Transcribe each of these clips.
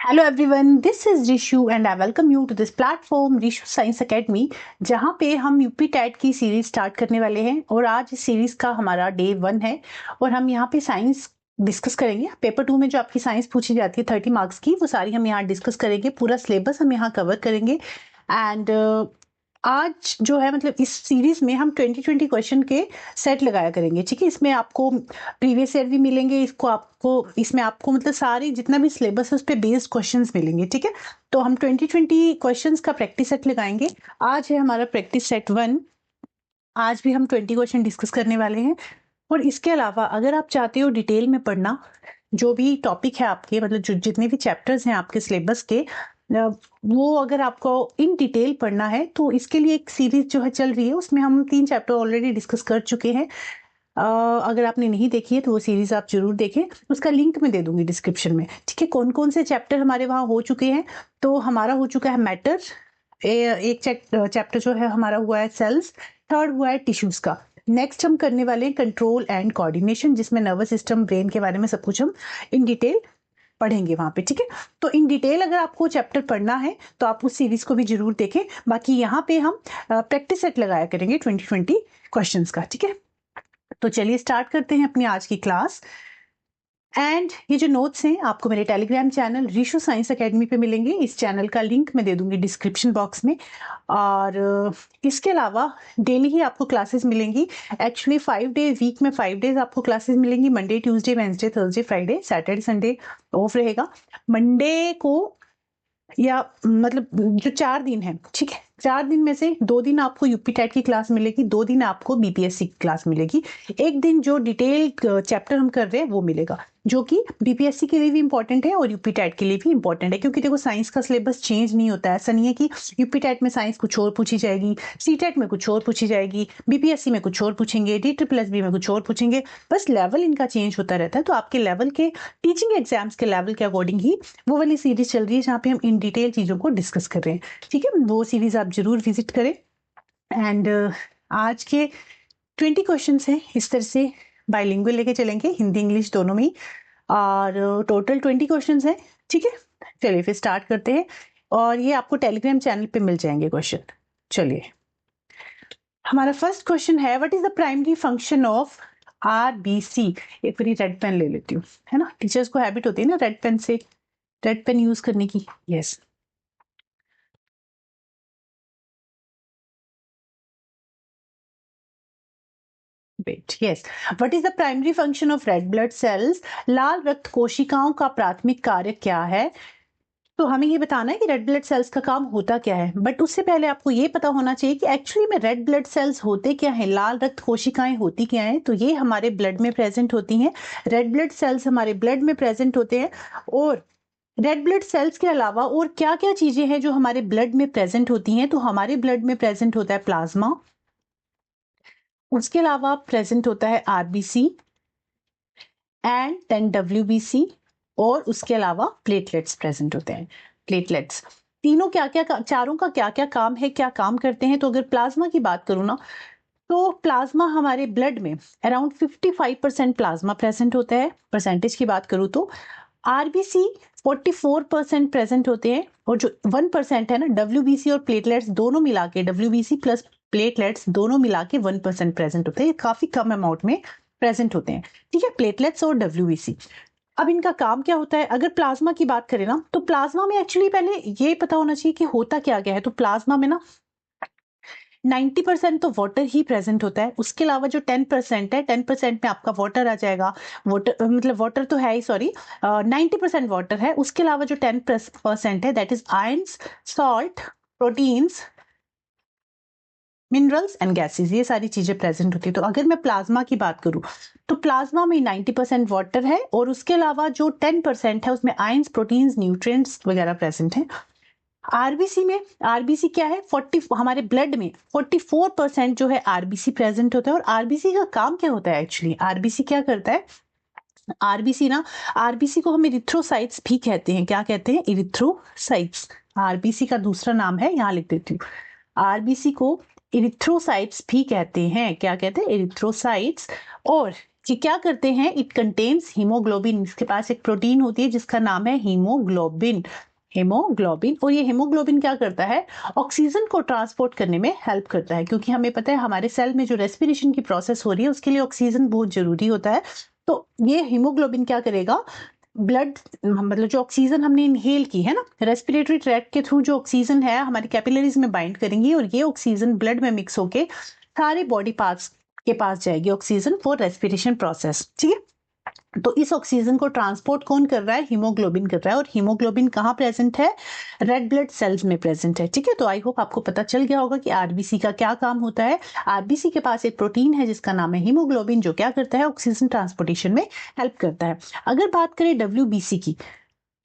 Hello everyone, this is Rishu and I welcome you to this platform Rishu science academy, जहां पे हम UP TET की series start करने वाले हैं। और आज इस सीरीज का हमारा डे 1 है और हम यहाँ पे साइंस डिस्कस करेंगे। पेपर 2 में जो आपकी साइंस पूछी जाती है 30 मार्क्स की, वो सारी हम यहाँ डिस्कस करेंगे। पूरा सिलेबस हम यहाँ कवर करेंगे। एंड आज जो है मतलब इस सीरीज में हम 20 क्वेश्चन के सेट लगाया करेंगे। ठीक है, इसमें आपको प्रीवियस ईयर भी मिलेंगे, इसमें आपको मतलब सारे जितना भी सिलेबस है उस पर बेस्ड क्वेश्चंस मिलेंगे। ठीक है, तो हम 20 क्वेश्चंस का प्रैक्टिस सेट लगाएंगे। आज है हमारा प्रैक्टिस सेट 1। आज भी हम 20 क्वेश्चन डिस्कस करने वाले हैं। और इसके अलावा अगर आप चाहते हो डिटेल में पढ़ना, जो भी टॉपिक है आपके मतलब जो जितने भी चैप्टर्स हैं आपके सिलेबस के, वो अगर आपको इन डिटेल पढ़ना है तो इसके लिए एक सीरीज जो है चल रही है, उसमें हम 3 चैप्टर ऑलरेडी डिस्कस कर चुके हैं। अगर आपने नहीं देखी है तो वो सीरीज आप जरूर देखें, उसका लिंक मैं दे दूंगी डिस्क्रिप्शन में। ठीक है, कौन कौन से चैप्टर हमारे वहाँ हो चुके हैं? तो हमारा हो चुका है मैटर, एक चैप्टर जो है हमारा हुआ है सेल्स, थर्ड हुआ है टिश्यूज का। नेक्स्ट हम करने वाले हैं कंट्रोल एंड कोऑर्डिनेशन, जिसमें नर्वस सिस्टम, ब्रेन के बारे में सब कुछ हम इन डिटेल पढ़ेंगे वहां पे। ठीक है, तो इन डिटेल अगर आपको चैप्टर पढ़ना है तो आप उस सीरीज को भी जरूर देखें। बाकी यहाँ पे हम प्रैक्टिस सेट लगाया करेंगे 20 क्वेश्चंस का। ठीक है, तो चलिए स्टार्ट करते हैं अपनी आज की क्लास। एंड ये जो नोट्स हैं आपको मेरे Telegram channel Rishu science academy पे मिलेंगे। इस चैनल का लिंक मैं दे दूंगी डिस्क्रिप्शन बॉक्स में। और इसके अलावा डेली ही आपको क्लासेस मिलेंगी। एक्चुअली 5 डे वीक में 5 डेज आपको क्लासेस मिलेंगी। Monday, Tuesday, Wednesday, Thursday, Friday, Saturday, Sunday off रहेगा। मंडे को या मतलब जो 4 दिन है, ठीक है, 4 दिन में से 2 दिन आपको यूपी टेट की क्लास मिलेगी, 2 दिन आपको बीपीएससी की क्लास मिलेगी। एक दिन जो डिटेल चैप्टर हम कर रहे हैं वो मिलेगा, जो कि बीपीएससी के लिए भी इंपॉर्टेंट है और यूपी टेट के लिए भी इंपॉर्टेंट है। क्योंकि देखो साइंस का सिलेबस चेंज नहीं होता है। ऐसा नहीं है कि यूपी टेट में साइंस कुछ और पूछी जाएगी, सी टेट में कुछ और पूछी जाएगी, बीपीएससी में कुछ और पूछेंगे, DSSB में कुछ और पूछेंगे। बस लेवल इनका चेंज होता रहता है। तो आपके लेवल के, टीचिंग एग्जाम्स के लेवल के अकॉर्डिंग ही वो वाली सीरीज चल रही है जहाँ पे हम इन डिटेल चीज़ों को डिस्कस कर रहे हैं। ठीक है, वो सीरीज आप जरूर विजिट करें। एंड आज के 20 क्वेश्चन हैं इस तरह से बाइलिंगुअल लेके चलेंगे, हिंदी इंग्लिश दोनों में। और टोटल 20 क्वेश्चन हैं। ठीक है, चलिए फिर स्टार्ट करते हैं। और ये आपको टेलीग्राम चैनल पे मिल जाएंगे क्वेश्चन। चलिए, हमारा फर्स्ट क्वेश्चन है, what is the primary function of RBC? एक बारी रेड पेन ले लेती हूँ, है ना, टीचर्स को हैबिट होती है ना रेड पेन यूज करने की। Yes, wait, yes, what is the primary function of red blood cells? लाल रक्त कोशिकाओं का प्राथमिक कार्य क्या है? तो हमें ये बताना है कि रेड ब्लड सेल्स का काम होता क्या है। बट उससे पहले आपको ये पता होना चाहिए कि एक्चुअली में रेड ब्लड सेल्स होते क्या है, लाल रक्त कोशिकाएं होती क्या हैं। तो ये हमारे ब्लड में प्रेजेंट होती हैं। रेड ब्लड सेल्स हमारे ब्लड में प्रेजेंट होते हैं। और रेड ब्लड सेल्स के अलावा और क्या क्या चीजें हैं जो हमारे ब्लड में प्रेजेंट होती हैं? तो हमारे ब्लड में प्रेजेंट होता है प्लाज्मा, उसके अलावा प्रेजेंट होता है RBC एंड देन WBC, और उसके अलावा प्लेटलेट्स प्रेजेंट होते हैं। प्लेटलेट्स तीनों क्या क्या, चारों का क्या क्या काम है, क्या काम करते हैं? तो अगर प्लाज्मा की बात करूँ ना, तो प्लाज्मा हमारे ब्लड में अराउंड 55% प्लाज्मा प्रेजेंट होता है। परसेंटेज की बात करूँ तो RBC 44% प्रेजेंट होते हैं। और जो 1% है ना, WBC और प्लेटलेट्स दोनों मिला के, WBC प्लस प्लेटलेट्स दोनों मिला के 1% प्रेजेंट होते हैं। काफी कम अमाउंट में प्रेजेंट होते हैं। ठीक है, प्लेटलेट्स और WBC। अब इनका काम क्या होता है? अगर प्लाज्मा की बात करें ना, तो प्लाज्मा में एक्चुअली पहले ये पता होना चाहिए कि होता क्या क्या है। तो प्लाज्मा में ना 90% तो वाटर ही प्रेजेंट होता है। उसके अलावा जो 10% है, 10% में आपका वाटर आ जाएगा। वाटर मतलब वाटर तो है ही, सॉरी, 90% वाटर है। उसके अलावा जो 10% है that is ions, salt, proteins, minerals and gases, ये सारी चीजें प्रेजेंट होती है। तो अगर मैं प्लाज्मा की बात करूं तो प्लाज्मा में 90% वाटर है और उसके अलावा जो 10% है उसमें आयंस, प्रोटीन्स, न्यूट्रिएंट्स वगैरह प्रेजेंट है। आरबीसी में, आरबीसी क्या है, 40, हमारे ब्लड में 44% जो है आरबीसी प्रेजेंट होता है। और आरबीसी का काम क्या होता है? एक्चुअली आरबीसी क्या करता है? आरबीसी ना, आरबीसी को हम इरिथ्रोसाइट्स भी कहते हैं। क्या कहते हैं? इरिथ्रोसाइट्स। आरबीसी का दूसरा नाम है, यहां लिख देती हूँ। आरबीसी को इरिथ्रोसाइट्स भी कहते हैं। क्या कहते हैं? इरिथ्रोसाइट्स। और कि क्या करते हैं, इट कंटेन्स हीमोग्लोबिन, इसके पास एक प्रोटीन होती है जिसका नाम है हीमोग्लोबिन। हीमोग्लोबिन, और ये हीमोग्लोबिन क्या करता है, ऑक्सीजन को ट्रांसपोर्ट करने में हेल्प करता है, क्योंकि हमें पता है हमारे सेल में जो रेस्पिरेशन की प्रोसेस हो रही है उसके लिए ऑक्सीजन बहुत जरूरी होता है। तो ये हीमोग्लोबिन क्या करेगा, ब्लड, मतलब जो ऑक्सीजन हमने इनहेल की है ना, रेस्पिरेटरी ट्रैक्ट के थ्रू जो ऑक्सीजन है हमारी कैपिलरीज में बाइंड करेंगी, और ये ऑक्सीजन ब्लड में मिक्स होके सारे बॉडी पार्ट्स के पास जाएगी ऑक्सीजन फॉर रेस्पिरेशन प्रोसेस। ठीक है, तो इस ऑक्सीजन को ट्रांसपोर्ट कौन कर रहा है, हीमोग्लोबिन कर रहा है। और हीमोग्लोबिन कहाँ प्रेजेंट है, रेड ब्लड सेल्स में प्रेजेंट है। ठीक है, तो आई होप आपको पता चल गया होगा कि आरबीसी का क्या काम होता है। आरबीसी के पास एक प्रोटीन है जिसका नाम है हीमोग्लोबिन, जो क्या करता है, ऑक्सीजन ट्रांसपोर्टेशन में हेल्प करता है। अगर बात करें डब्ल्यूबीसी की,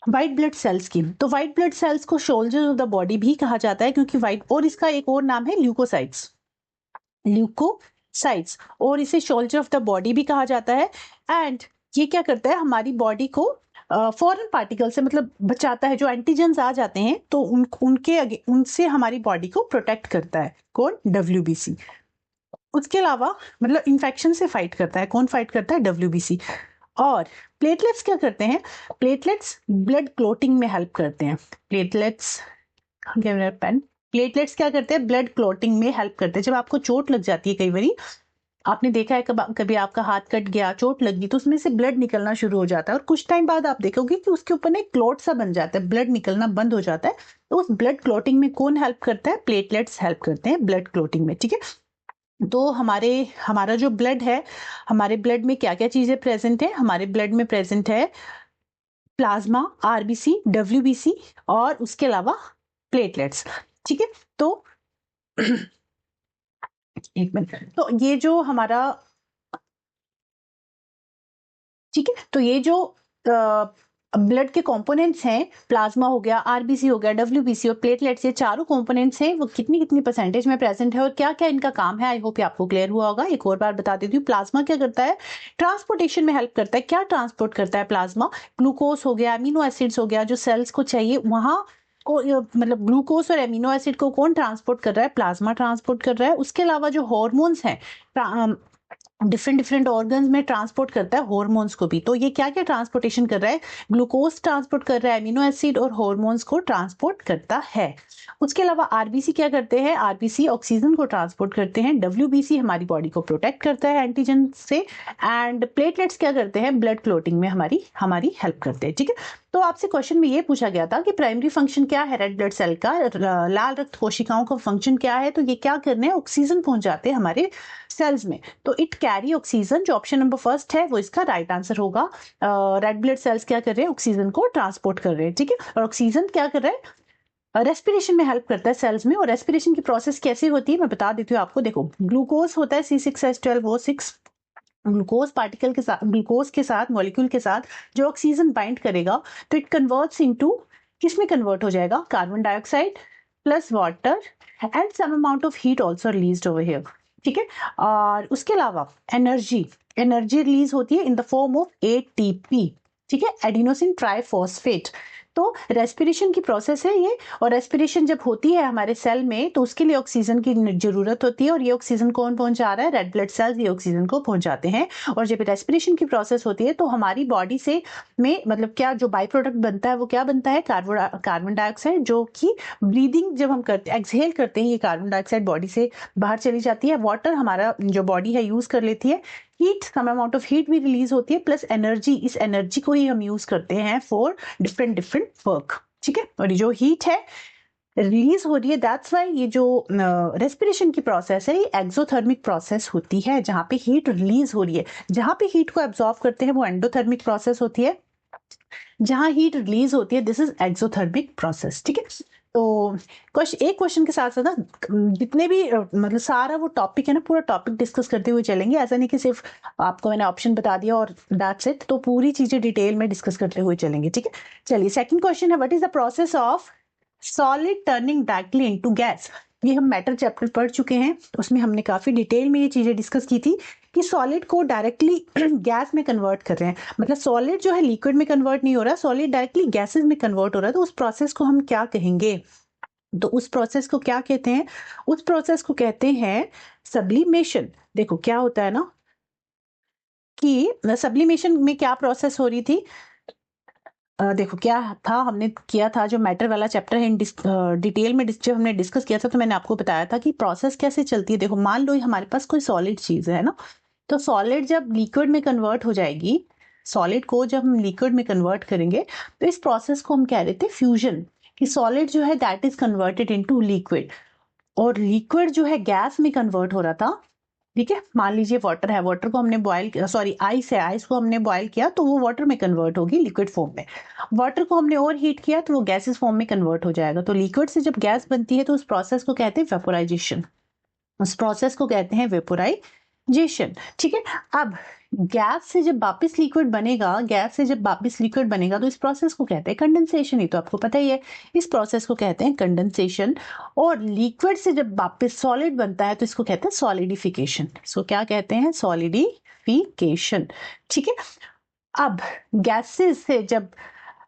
व्हाइट ब्लड सेल्स की, तो व्हाइट ब्लड सेल्स को सोल्जर्स ऑफ द बॉडी भी कहा जाता है, क्योंकि व्हाइट, और इसका एक और नाम है ल्यूकोसाइट्स, ल्यूकोसाइट्स, और इसे सोल्जर ऑफ द बॉडी भी कहा जाता है। एंड ये क्या करता है, हमारी बॉडी को फॉरेन पार्टिकल से मतलब बचाता है, जो एंटीजेंस आ जाते हैं तो उनसे हमारी बॉडी को प्रोटेक्ट करता है। कौन, डब्ल्यूबीसी। उसके अलावा मतलब इन्फेक्शन से फाइट करता है, कौन फाइट करता है, डब्ल्यूबीसी। और प्लेटलेट्स क्या करते हैं, प्लेटलेट्स ब्लड क्लोटिंग में हेल्प करते हैं। प्लेटलेट्स, पेन, प्लेटलेट्स क्या करते हैं, ब्लड क्लोटिंग में हेल्प करते हैं। जब आपको चोट लग जाती है, कई बारी आपने देखा है कभी आपका हाथ कट गया, चोट लगी, तो उसमें से ब्लड निकलना शुरू हो जाता है, और कुछ टाइम बाद आप देखोगे कि उसके ऊपर एक क्लोट सा बन जाता है, ब्लड निकलना बंद हो जाता है। तो उस ब्लड क्लोटिंग में कौन हेल्प करता है, प्लेटलेट्स हेल्प करते हैं ब्लड क्लोटिंग में। ठीक है, तो हमारा जो ब्लड है, हमारे ब्लड में क्या क्या चीजें प्रेजेंट है, हमारे ब्लड में प्रेजेंट है प्लाज्मा, आरबीसी, डब्ल्यूबीसी, और उसके अलावा प्लेटलेट्स। ठीक है, तो एक मिनट, तो ये जो हमारा, ठीक है, तो ये जो ब्लड के कंपोनेंट्स हैं, प्लाज्मा हो गया, आरबीसी हो गया, डब्ल्यूबीसी और प्लेटलेट्स, ये चारों कंपोनेंट्स हैं, वो कितनी कितनी परसेंटेज में प्रेजेंट है और क्या क्या इनका काम है, आई होप ये आपको क्लियर हुआ होगा। एक और बार बता देती हूँ, प्लाज्मा क्या करता है, ट्रांसपोर्टेशन में हेल्प करता है। क्या ट्रांसपोर्ट करता है प्लाज्मा, ग्लूकोज हो गया, अमीनो एसिड्स हो गया, जो सेल्स को चाहिए वहां को, मतलब ग्लूकोज और एमिनो एसिड को कौन ट्रांसपोर्ट कर रहा है, प्लाज्मा ट्रांसपोर्ट कर रहा है। उसके अलावा जो हॉर्मोन्स हैं, डिफरेंट डिफरेंट ऑर्गन्स में ट्रांसपोर्ट करता है हॉर्मोन्स को भी। तो ये क्या क्या ट्रांसपोर्टेशन कर रहा है, ग्लूकोज ट्रांसपोर्ट कर रहा है, एमिनो एसिड और हॉर्मोन्स को ट्रांसपोर्ट करता है। उसके अलावा आरबीसी क्या करते हैं, आरबीसी ऑक्सीजन को ट्रांसपोर्ट करते हैं, डब्ल्यूबीसी हमारी बॉडी को प्रोटेक्ट करता है एंटीजन से, एंड प्लेटलेट्स क्या करते हैं, ब्लड क्लोटिंग में हमारी हेल्प करते हैं। ठीक है, तो आपसे क्वेश्चन में ये पूछा गया था कि प्राइमरी फंक्शन क्या है रेड ब्लड सेल का, लाल रक्त कोशिकाओं का फंक्शन क्या है, तो ये क्या करने हैं, ऑक्सीजन पहुंचाते हैं हमारे सेल्स में। तो इट कैरी ऑक्सीजन, जो ऑप्शन नंबर फर्स्ट है वो इसका राइट आंसर होगा। रेड ब्लड सेल्स क्या कर रहे हैं, ऑक्सीजन को ट्रांसपोर्ट कर रहे हैं। ठीक है, और ऑक्सीजन क्या कर रहा है, रेस्पिरेशन में हेल्प करता है सेल्स में। और रेस्पिरेशन की प्रोसेस कैसे होती है मैं बता देती हूँ आपको। देखो, ग्लूकोज होता है C6H12O6, ग्लूकोज पार्टिकल के साथ, ग्लूकोज के साथ, मॉलिक्यूल के साथ जो ऑक्सीजन बाइंड करेगा, तो इट कन्वर्ट्स इनटू, किस में कन्वर्ट हो जाएगा, carbon dioxide plus water and some amount of heat also released over here. ठीक है, और उसके अलावा एनर्जी रिलीज होती है in the form of ATP. ठीक है, एडिनोसिन ट्राइफॉस्फेट। तो रेस्पिरेशन की प्रोसेस है ये, और रेस्पिरेशन जब होती है हमारे सेल में तो उसके लिए ऑक्सीजन की जरूरत होती है, और ये ऑक्सीजन कौन पहुंचा रहा है, रेड ब्लड सेल्स ये ऑक्सीजन को पहुंचाते हैं। और जब रेस्पिरेशन की प्रोसेस होती है तो हमारी बॉडी से में मतलब क्या जो बाई प्रोडक्ट बनता है वो क्या बनता है, कार्बन डाइऑक्साइड, जो कि ब्रीदिंग जब हम करते एक्सहेल करते हैं ये कार्बन डाइऑक्साइड बॉडी से बाहर चली जाती है। वाटर हमारा जो बॉडी है यूज कर लेती है, heat, some amount of heat भी रिलीज होती है, प्लस एनर्जी, इस एनर्जी को ही हम यूज करते हैं फॉर डिफरेंट वर्क। ठीक है, और ये जो हीट है रिलीज हो रही है, दैट्स वाई ये जो रेस्पिरेशन की प्रोसेस है ये एक्सोथर्मिक प्रोसेस होती है, जहां पे हीट रिलीज हो रही है। जहां पे हीट को एब्जॉर्ब करते हैं वो एंडोथर्मिक प्रोसेस होती है, जहां हीट रिलीज होती है दिस इज एक्सोथर्मिक प्रोसेस। ठीक है, तो एक क्वेश्चन के साथ साथ ना जितने भी मतलब सारा वो टॉपिक है ना, पूरा टॉपिक डिस्कस करते हुए चलेंगे। ऐसा नहीं कि सिर्फ आपको मैंने ऑप्शन बता दिया और दैट्स इट, तो पूरी चीजें डिटेल में डिस्कस करते हुए चलेंगे। ठीक है, चलिए सेकंड क्वेश्चन है, what is the process of solid turning directly into gas. ये हम मैटर चैप्टर पढ़ चुके हैं, उसमें हमने काफी डिटेल में ये चीजें डिस्कस की थी कि सॉलिड को डायरेक्टली गैस में कन्वर्ट कर रहे हैं। मतलब सॉलिड जो है लिक्विड में कन्वर्ट नहीं हो रहा, सॉलिड डायरेक्टली गैसेस में कन्वर्ट हो रहा है। तो उस प्रोसेस को हम क्या कहेंगे, तो उस प्रोसेस को क्या कहते हैं, उस प्रोसेस को कहते हैं सब्लिमेशन। देखो क्या होता है ना कि सब्लिमेशन में क्या प्रोसेस हो रही थी। देखो क्या था, हमने किया था जो मैटर वाला चैप्टर है, डिटेल में जब हमने डिस्कस किया था तो मैंने आपको बताया था कि प्रोसेस कैसे चलती है। देखो मान लो हमारे पास कोई सॉलिड चीज है ना, तो सॉलिड जब लिक्विड में कन्वर्ट हो जाएगी, सॉलिड को जब हम लिक्विड में कन्वर्ट करेंगे तो इस प्रोसेस को हम कह रहे थे फ्यूजन, कि सॉलिड जो है that is converted into liquid, और लिक्विड जो है गैस में कन्वर्ट हो रहा था। ठीक है, मान लीजिए वाटर है, वाटर को हमने बॉयल, सॉरी आइस है, आइस को हमने बॉयल किया तो वो वाटर में कन्वर्ट होगी लिक्विड फॉर्म में। वाटर को हमने ओवर हीट किया तो वो गैसेस फॉर्म में कन्वर्ट हो जाएगा। तो लिक्विड से जब गैस बनती है तो उस प्रोसेस को कहते हैं वेपोराइजेशन, उस प्रोसेस को कहते हैं वेपोराइजेशन। ठीक है, अब गैस से जब वापस लिक्विड बनेगा, गैस से जब वापस लिक्विड बनेगा तो इस प्रोसेस को कहते हैं कंडेंसेशन। ही तो आपको पता ही है, इस प्रोसेस को कहते हैं कंडेंसेशन। और लिक्विड से जब वापस सॉलिड बनता है तो इसको कहते हैं सॉलिडिफिकेशन। इसको क्या कहते हैं? सॉलिडिफिकेशन। ठीक है, अब गैसेस से जब,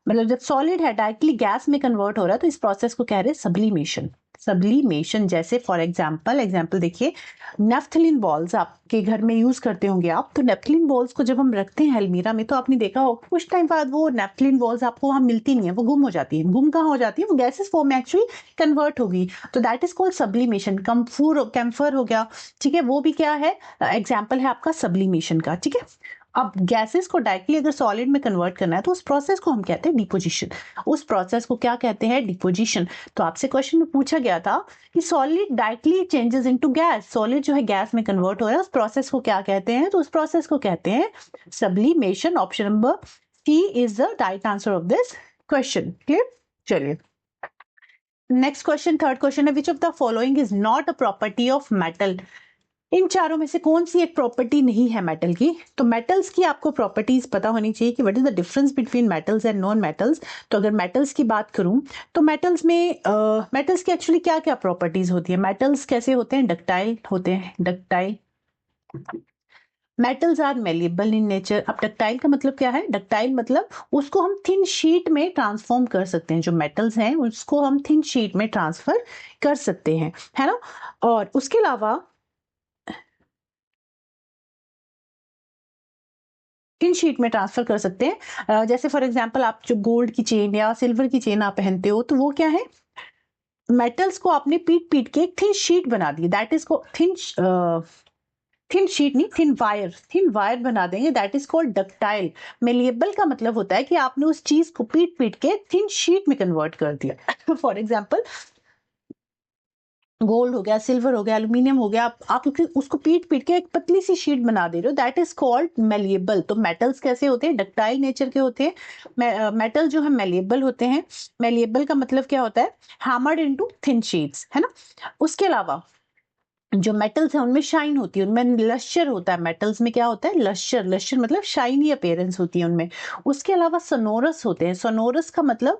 मतलब जब सॉलिड है डायरेक्टली गैस में कन्वर्ट हो रहा है तो इस प्रोसेस को कह रहे हैं सब्लिमेशन। सब्लिमेशन जैसे फॉर एग्जांपल देखिए, नेफ्थलीन बॉल्स आपके घर में यूज करते होंगे आप, तो नेफ्थलीन बॉल्स को जब हम रखते हैं अलमीरा में तो आपने देखा हो कुछ टाइम बाद वो नेफ्थलीन बॉल्स आपको वहां मिलती नहीं है, वो गुम हो जाती है। गुम कहाँ हो जाती है? वो गैसेस फॉर्म में एक्चुअली कन्वर्ट होगी, तो that is called sublimation. Camphor हो गया, ठीक है, वो भी क्या है? एग्जाम्पल है आपका सब्लिमेशन का। ठीक है, अब गैसेस को डायरेक्टली अगर सॉलिड में कन्वर्ट करना है तो उस प्रोसेस को हम कहते हैं डिपोजिशन। उस प्रोसेस को क्या कहते हैं? डिपोजिशन। तो आपसे क्वेश्चन में पूछा गया था कि solid directly changes into gas, solid जो है गैस में कन्वर्ट हो रहा है, उस प्रोसेस को क्या कहते हैं? तो उस प्रोसेस को कहते हैं sublimation. Option number C is the right answer of this question. Clear? चलिए नेक्स्ट क्वेश्चन, थर्ड क्वेश्चन है, which of the following is not a property of metal. इन चारों में से कौन सी एक प्रॉपर्टी नहीं है मेटल की? तो मेटल्स की आपको प्रॉपर्टीज पता होनी चाहिए कि what is the difference between metals and non metals. तो अगर मेटल्स की बात करूं तो मेटल्स में मेटल्स की एक्चुअली क्या क्या प्रॉपर्टीज होती है? मेटल्स कैसे होते हैं? डक्टाइल होते हैं, ductile. Metals are malleable in nature. अब डक्टाइल का मतलब क्या है? डक्टाइल मतलब उसको हम थिन शीट में ट्रांसफॉर्म कर सकते हैं, जो मेटल्स हैं उसको हम थिन शीट में ट्रांसफर कर सकते हैं, है ना। और उसके अलावा किन शीट में ट्रांसफर कर सकते हैं? जैसे फॉर एग्जांपल आप जो गोल्ड की चेन या सिल्वर की चेन आप पहनते हो तो वो क्या है? मेटल्स को आपने पीट पीट के एक थिन शीट बना दी, दैट इज को थिन शीट नहीं, थिन वायर बना देंगे, that is called ductile. Malleable का मतलब होता है कि आपने उस चीज को पीट पीट के थिन शीट में कन्वर्ट कर दिया। फॉर एग्जाम्पल गोल्ड हो गया, सिल्वर हो गया, एल्यूमिनियम हो गया, आप उसको पीट पीट के एक पतली सी शीट बना दे रहे हो, दैट इज कॉल्ड मेलिएबल। तो मेटल्स कैसे होते हैं? डक्टाइल नेचर के होते हैं। मेटल जो है मेलिएबल होते हैं। मेलिएबल का मतलब क्या होता है? हैमर्ड इनटू थिन शीट्स, है ना। उसके अलावा जो मेटल्स है उनमें शाइन होती है, उनमें लश्चर होता है। मेटल्स में क्या होता है? लश्चर। लश्चर मतलब शाइनी अपीयरेंस होती है उनमें। उसके अलावा सोनोरस होते हैं। सोनोरस का मतलब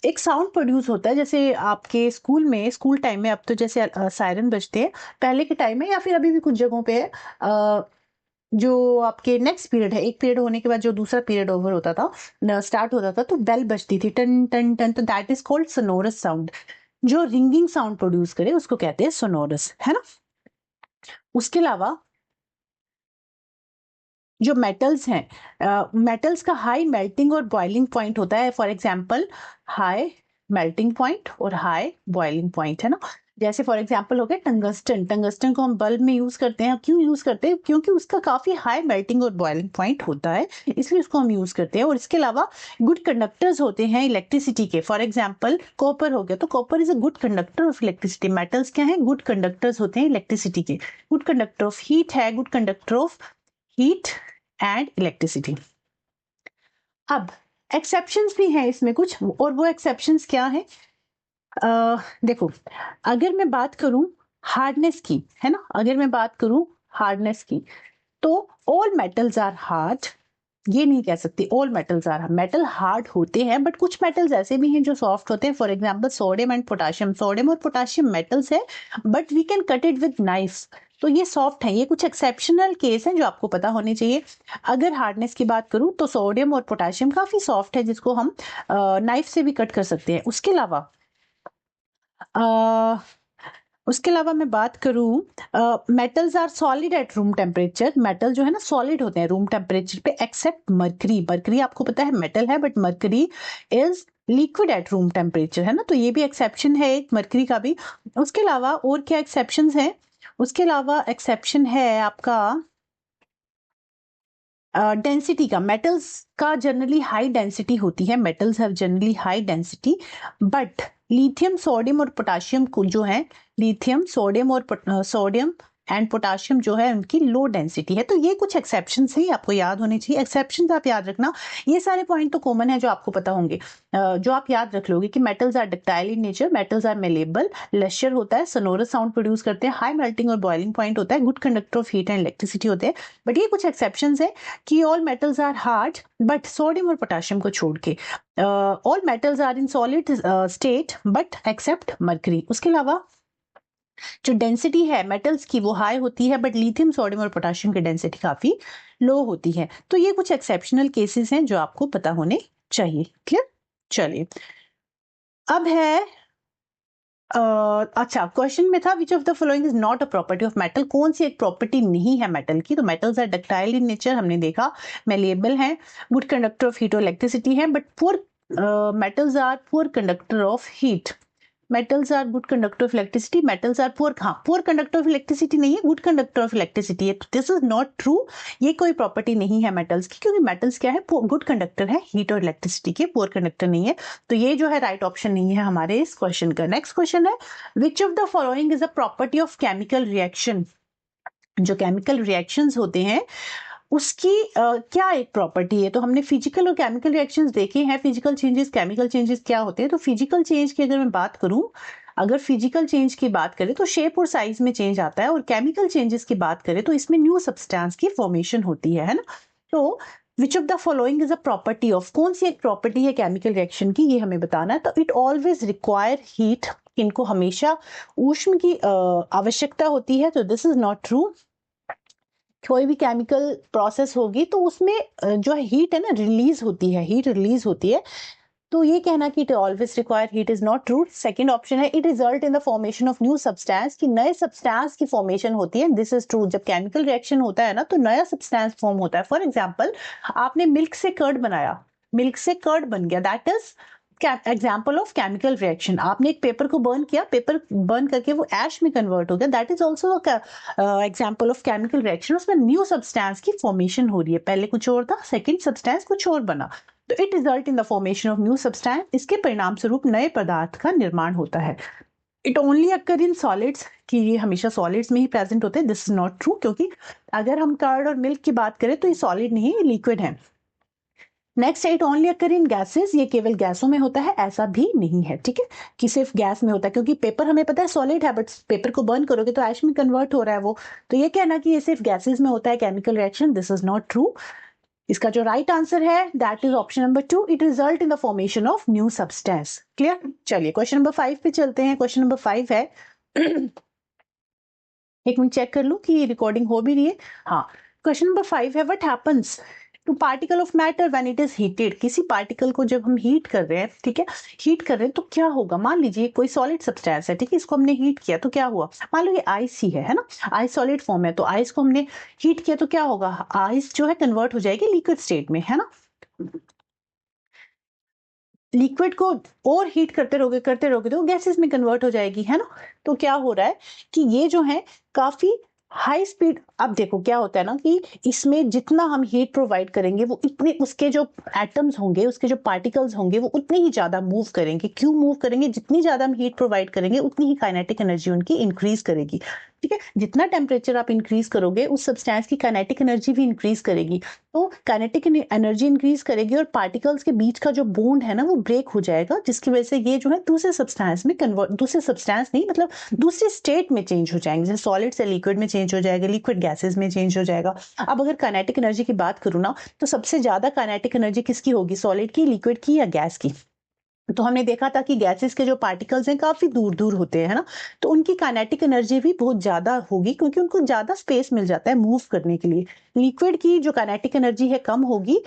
एक साउंड प्रोड्यूस होता है, जैसे आपके स्कूल में, स्कूल टाइम में, अब तो जैसे सायरन बजते हैं, पहले के टाइम में या फिर अभी भी कुछ जगहों पे है, जो आपके नेक्स्ट पीरियड है, एक पीरियड होने के बाद जो दूसरा पीरियड ओवर होता था, स्टार्ट होता था, तो बेल बजती थी टन टन टन, तो that is called sonorous sound. जो रिंगिंग साउंड प्रोड्यूस करे उसको कहते हैं सोनोरस, है ना। उसके अलावा जो मेटल्स हैं, मेटल्स का हाई मेल्टिंग और बॉइलिंग पॉइंट होता है। For example high melting point और हाई बॉइलिंग पॉइंट, है ना। जैसे फॉर एग्जांपल हो गया टंगस्टन। टंगस्टन को हम बल्ब में यूज करते हैं। क्यों यूज करते हैं? क्योंकि उसका काफी हाई मेल्टिंग और बॉइलिंग पॉइंट होता है, इसलिए उसको हम यूज करते हैं। और इसके अलावा गुड कंडक्टर्स होते हैं इलेक्ट्रिसिटी के। फॉर एग्जाम्पल कॉपर हो गया, तो copper is a good conductor of electricity. Metals क्या है? गुड कंडक्टर्स होते हैं इलेक्ट्रिसिटी के। गुड कंडक्टर ऑफ हीट है, good conductor of heat and electricity. अब एक्सेप्शंस भी हैं इसमें कुछ, और वो एक्सेप्शंस क्या है? देखो, अगर मैं बात करूं हार्डनेस की, है ना, अगर मैं बात करूं हार्डनेस की, तो ऑल मेटल्स आर हार्ड, ये नहीं कह सकती all metals are. Metal hard होते हैं बट कुछ मेटल्स ऐसे भी हैं जो सॉफ्ट होते हैं। For example sodium and potassium. Sodium और पोटाशियम मेटल्स है but we can cut it with knife, तो ये सॉफ्ट है। ये कुछ एक्सेप्शनल केस हैं जो आपको पता होने चाहिए। अगर हार्डनेस की बात करूं तो सोडियम और पोटाशियम काफी सॉफ्ट है, जिसको हम नाइफ से भी कट कर सकते हैं। उसके अलावा उसके अलावा मैं बात करूं, metals are solid at room temperature, metal जो है ना सॉलिड होते हैं रूम टेम्परेचर पे एक्सेप्ट मरकरी, मरकरी आपको पता है मेटल है but mercury is liquid at room temperature, है ना, तो ये भी एक्सेप्शन है एक मरकरी का भी। उसके अलावा और क्या एक्सेप्शन है, उसके अलावा एक्सेप्शन है आपका डेंसिटी का, मेटल्स का जनरली हाई डेंसिटी होती है, metals have generally high density, but lithium sodium और पोटाशियम को जो है, लिथियम सोडियम और सोडियम एंड पोटाशियम जो है उनकी लो डेंसिटी है। तो ये कुछ एक्सेप्शंस हैं, आपको याद होने चाहिए, एक्सेप्शंस आप याद रखना। ये सारे पॉइंट तो कॉमन है जो आपको पता होंगे, जो आप याद रख लोगे कि metals are ductile in nature, metals are malleable, lustre होता है, सोनोरस साउंड प्रोड्यूस करते हैं, हाई मेल्टिंग और बॉइलिंग पॉइंट होता है, good conductor of heat and electricity होते हैं। बट ये कुछ एक्सेप्शंस है कि all metals are hard, but sodium और पोटाशियम को छोड़ के all metals are in solid state but except mercury. उसके अलावा जो डेंसिटी है मेटल्स की वो हाई होती है, बट लिथियम सोडियम और पोटाशियम की डेंसिटी काफी लो होती है। तो ये कुछ एक्सेप्शनल केसेस हैं जो आपको पता होने चाहिए। क्लियर? चलिए, अब है अच्छा, क्वेश्चन में था which of the following is not a property of metal, कौन सी एक प्रॉपर्टी नहीं है मेटल की? तो metals are ductile in nature, हमने देखा, मेलेबल है, गुड कंडक्टर ऑफ हीट और इलेक्ट्रिसिटी है, but poor metals are poor conductor of heat, metals are good conductor of electricity, metals are poor, हाँ पुअर कंडक्टर ऑफ इलेक्ट्रिसिटी नहीं है, good conductor of electricity है। This is not true, ये कोई property नहीं है metals की, क्योंकि मेटल्स क्या है, गुड कंडक्टर है हीट और इलेक्ट्रिसिटी के, पुअर कंडक्टर नहीं है। तो ये जो है राइट ऑप्शन नहीं है हमारे इस क्वेश्चन का। नेक्स्ट क्वेश्चन है which of the following is a property of chemical reaction, जो केमिकल रिएक्शंस होते हैं उसकी क्या एक प्रॉपर्टी है? तो हमने फिजिकल और केमिकल रिएक्शंस देखे हैं, फिजिकल चेंजेस केमिकल चेंजेस क्या होते हैं। तो फिजिकल चेंज की अगर मैं बात करूं, अगर फिजिकल चेंज की बात करें तो शेप और साइज में चेंज आता है, और केमिकल चेंजेस की बात करें तो इसमें न्यू सब्सटेंस की फॉर्मेशन होती है ना। तो विच of the following is a property of, कौन सी एक प्रॉपर्टी है केमिकल रिएक्शन की, ये हमें बताना है। तो इट ऑलवेज रिक्वायर हीट, इनको हमेशा ऊष्म की आवश्यकता होती है। तो दिस इज नॉट ट्रू, कोई भी केमिकल प्रोसेस होगी तो उसमें जो हीट है ना रिलीज होती है, हीट रिलीज होती है। तो ये कहना कि it always require heat is not true. Second option है it result in the formation of new substance, कि नए सब्सटेंस की फॉर्मेशन होती है। दिस इज ट्रू, जब केमिकल रिएक्शन होता है ना तो नया सब्सटेंस फॉर्म होता है। फॉर एग्जांपल, आपने मिल्क से कर्ड बनाया, मिल्क से कर्ड बन गया, that is example of chemical reaction. आपने एक पेपर को बर्न किया, पेपर बर्न करके वो ऐश में कन्वर्ट हो गया, that is also example of chemical reaction. उसमें न्यू सब्सटेंस की फॉर्मेशन हो रही है, पहले कुछ और था, सेकेंड सब्सटेंस कुछ और बना, तो it result in the formation of new substance, इसके परिणाम स्वरूप नए पदार्थ का निर्माण होता है। It only occur in solids, कि ये हमेशा सॉलिड्स में ही प्रेजेंट होते हैं। दिस इज नॉट ट्रू, क्योंकि अगर हम कर्ड और मिल्क की बात करें तो ये सॉलिड नहीं, ये लिक्विड है। Next, it only occur in gases, ये केवल गैसों में होता है, ऐसा भी नहीं है, ठीक है, कि सिर्फ गैस में होता है, क्योंकि पेपर हमें पता है सॉलिड है, बट पेपर को बर्न करोगे तो ऐश में कन्वर्ट हो रहा है वो। तो ये कहना कि ये सिर्फ गैसेस में होता है chemical reaction, this is not true. इसका जो राइट आंसर है that is option number 2, it result in the formation of new substance. Clear? चलिए क्वेश्चन नंबर 5 पे चलते हैं। क्वेश्चन नंबर 5 है एक मिनट चेक कर लूं कि रिकॉर्डिंग हो भी रही है। हाँ, क्वेश्चन नंबर 5 है what happens to particle of matter when it is heated, किसी पार्टिकल को जब हम हीट कर रहे हैं, ठीक है, हीट कर रहे हैं तो क्या होगा? मान लीजिए कोई सॉलिड सब्सटेंस है, ठीक है, इसको हमने हीट किया तो क्या हुआ? मान लो ये आइस ही है ना, आइस सॉलिड फॉर्म है, तो आइस को हमने हीट किया तो क्या होगा? आइस जो है कन्वर्ट हो जाएगी लिक्विड स्टेट में, है ना। लिक्विड को और हीट करते रहोगे तो गैसेस में कन्वर्ट हो जाएगी, है ना। तो क्या हो रहा है कि ये जो है काफी हाई स्पीड, अब देखो क्या होता है ना कि इसमें जितना हम हीट प्रोवाइड करेंगे वो इतने, उसके जो एटम्स होंगे, उसके जो पार्टिकल्स होंगे वो उतने ही ज्यादा मूव करेंगे। क्यों मूव करेंगे? जितनी ज्यादा हम हीट प्रोवाइड करेंगे उतनी ही काइनेटिक एनर्जी उनकी इंक्रीज करेगी, ठीक है। जितना टेम्परेचर आप इंक्रीज करोगे उस सब्सटेंस की काइनेटिक एनर्जी भी इंक्रीज करेगी। तो काइनेटिक एनर्जी इंक्रीज करेगी और पार्टिकल्स के बीच का जो बॉन्ड है ना वो ब्रेक हो जाएगा, जिसकी वजह से ये जो है दूसरे सब्सटेंस में कन्वर्ट, दूसरे सब्सटेंस नहीं मतलब दूसरी स्टेट में चेंज हो जाएंगे, जैसे सॉलिड से लिक्विड में चेंज हो जाएगा, लिक्विड गैसेस में चेंज हो जाएगा। अब अगर काइनेटिक एनर्जी की बात करूँ ना तो सबसे ज्यादा काइनेटिक एनर्जी किसकी होगी? सॉलिड की, लिक्विड की या गैस की? तो हमने देखा था कि गैसेस के जो पार्टिकल्स हैं काफी दूर दूर होते हैं, है ना, तो उनकी काइनेटिक एनर्जी भी बहुत ज्यादा होगी क्योंकि उनको ज्यादा स्पेस मिल जाता है मूव करने के लिए। लिक्विड की जो काइनेटिक एनर्जी है कम होगी,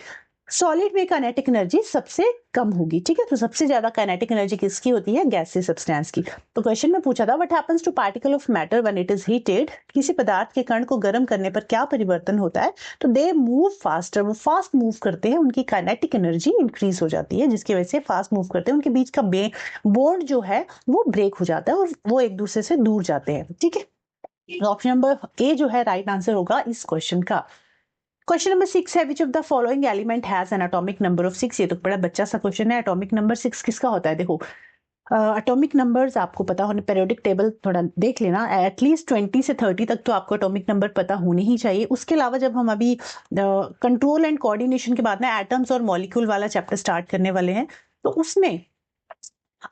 सॉलिड में काइनेटिक एनर्जी सबसे कम होगी, ठीक है। तो सबसे ज्यादा काइनेटिक एनर्जी किसकी होती है? गैसियस सब्सटेंस की। तो क्वेश्चन में पूछा था what happens to particle of matter when it is heated, किसी पदार्थ के कण को गर्म करने पर क्या परिवर्तन होता है? तो दे मूव फास्टर, वो फास्ट मूव करते हैं, उनकी काइनेटिक एनर्जी इंक्रीज हो जाती है, जिसकी वजह से फास्ट मूव करते हैं, उनके बीच का बॉन्ड जो है वो ब्रेक हो जाता है और वो एक दूसरे से दूर जाते हैं, ठीक है। ऑप्शन नंबर ए जो है राइट आंसर होगा इस क्वेश्चन का। क्वेश्चन नंबर 6 है which of the following element has an atomic number of 6। ये तो बड़ा बच्चा सा क्वेश्चन है। एटॉमिक नंबर 6 किसका होता है? देखो एटॉमिक नंबर्स आपको पता होने, पीरियोडिक टेबल थोड़ा देख लेना, एटलीस्ट 20 से 30 तक तो आपको एटॉमिक नंबर पता होने ही चाहिए। उसके अलावा जब हम अभी कंट्रोल एंड कोऑर्डिनेशन के बाद ना एटम्स और मॉलिक्यूल वाला चैप्टर स्टार्ट करने वाले हैं, तो उसमें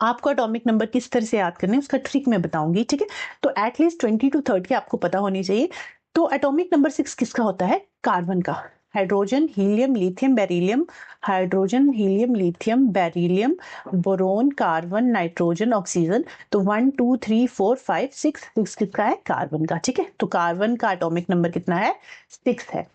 आपको एटॉमिक नंबर किस तरह से याद करने उसका ट्रिक मैं बताऊंगी, ठीक है। तो एटलीस्ट 20 to 30 आपको पता होनी चाहिए। तो एटॉमिक नंबर 6 किसका होता है? कार्बन का। Hydrogen, helium, lithium, beryllium, hydrogen, helium, lithium, beryllium, boron, carbon, nitrogen, oxygen. तो 1 2 3 4 5 6 किसका है? कार्बन का, ठीक है। तो कार्बन का एटॉमिक नंबर कितना है? 6 है।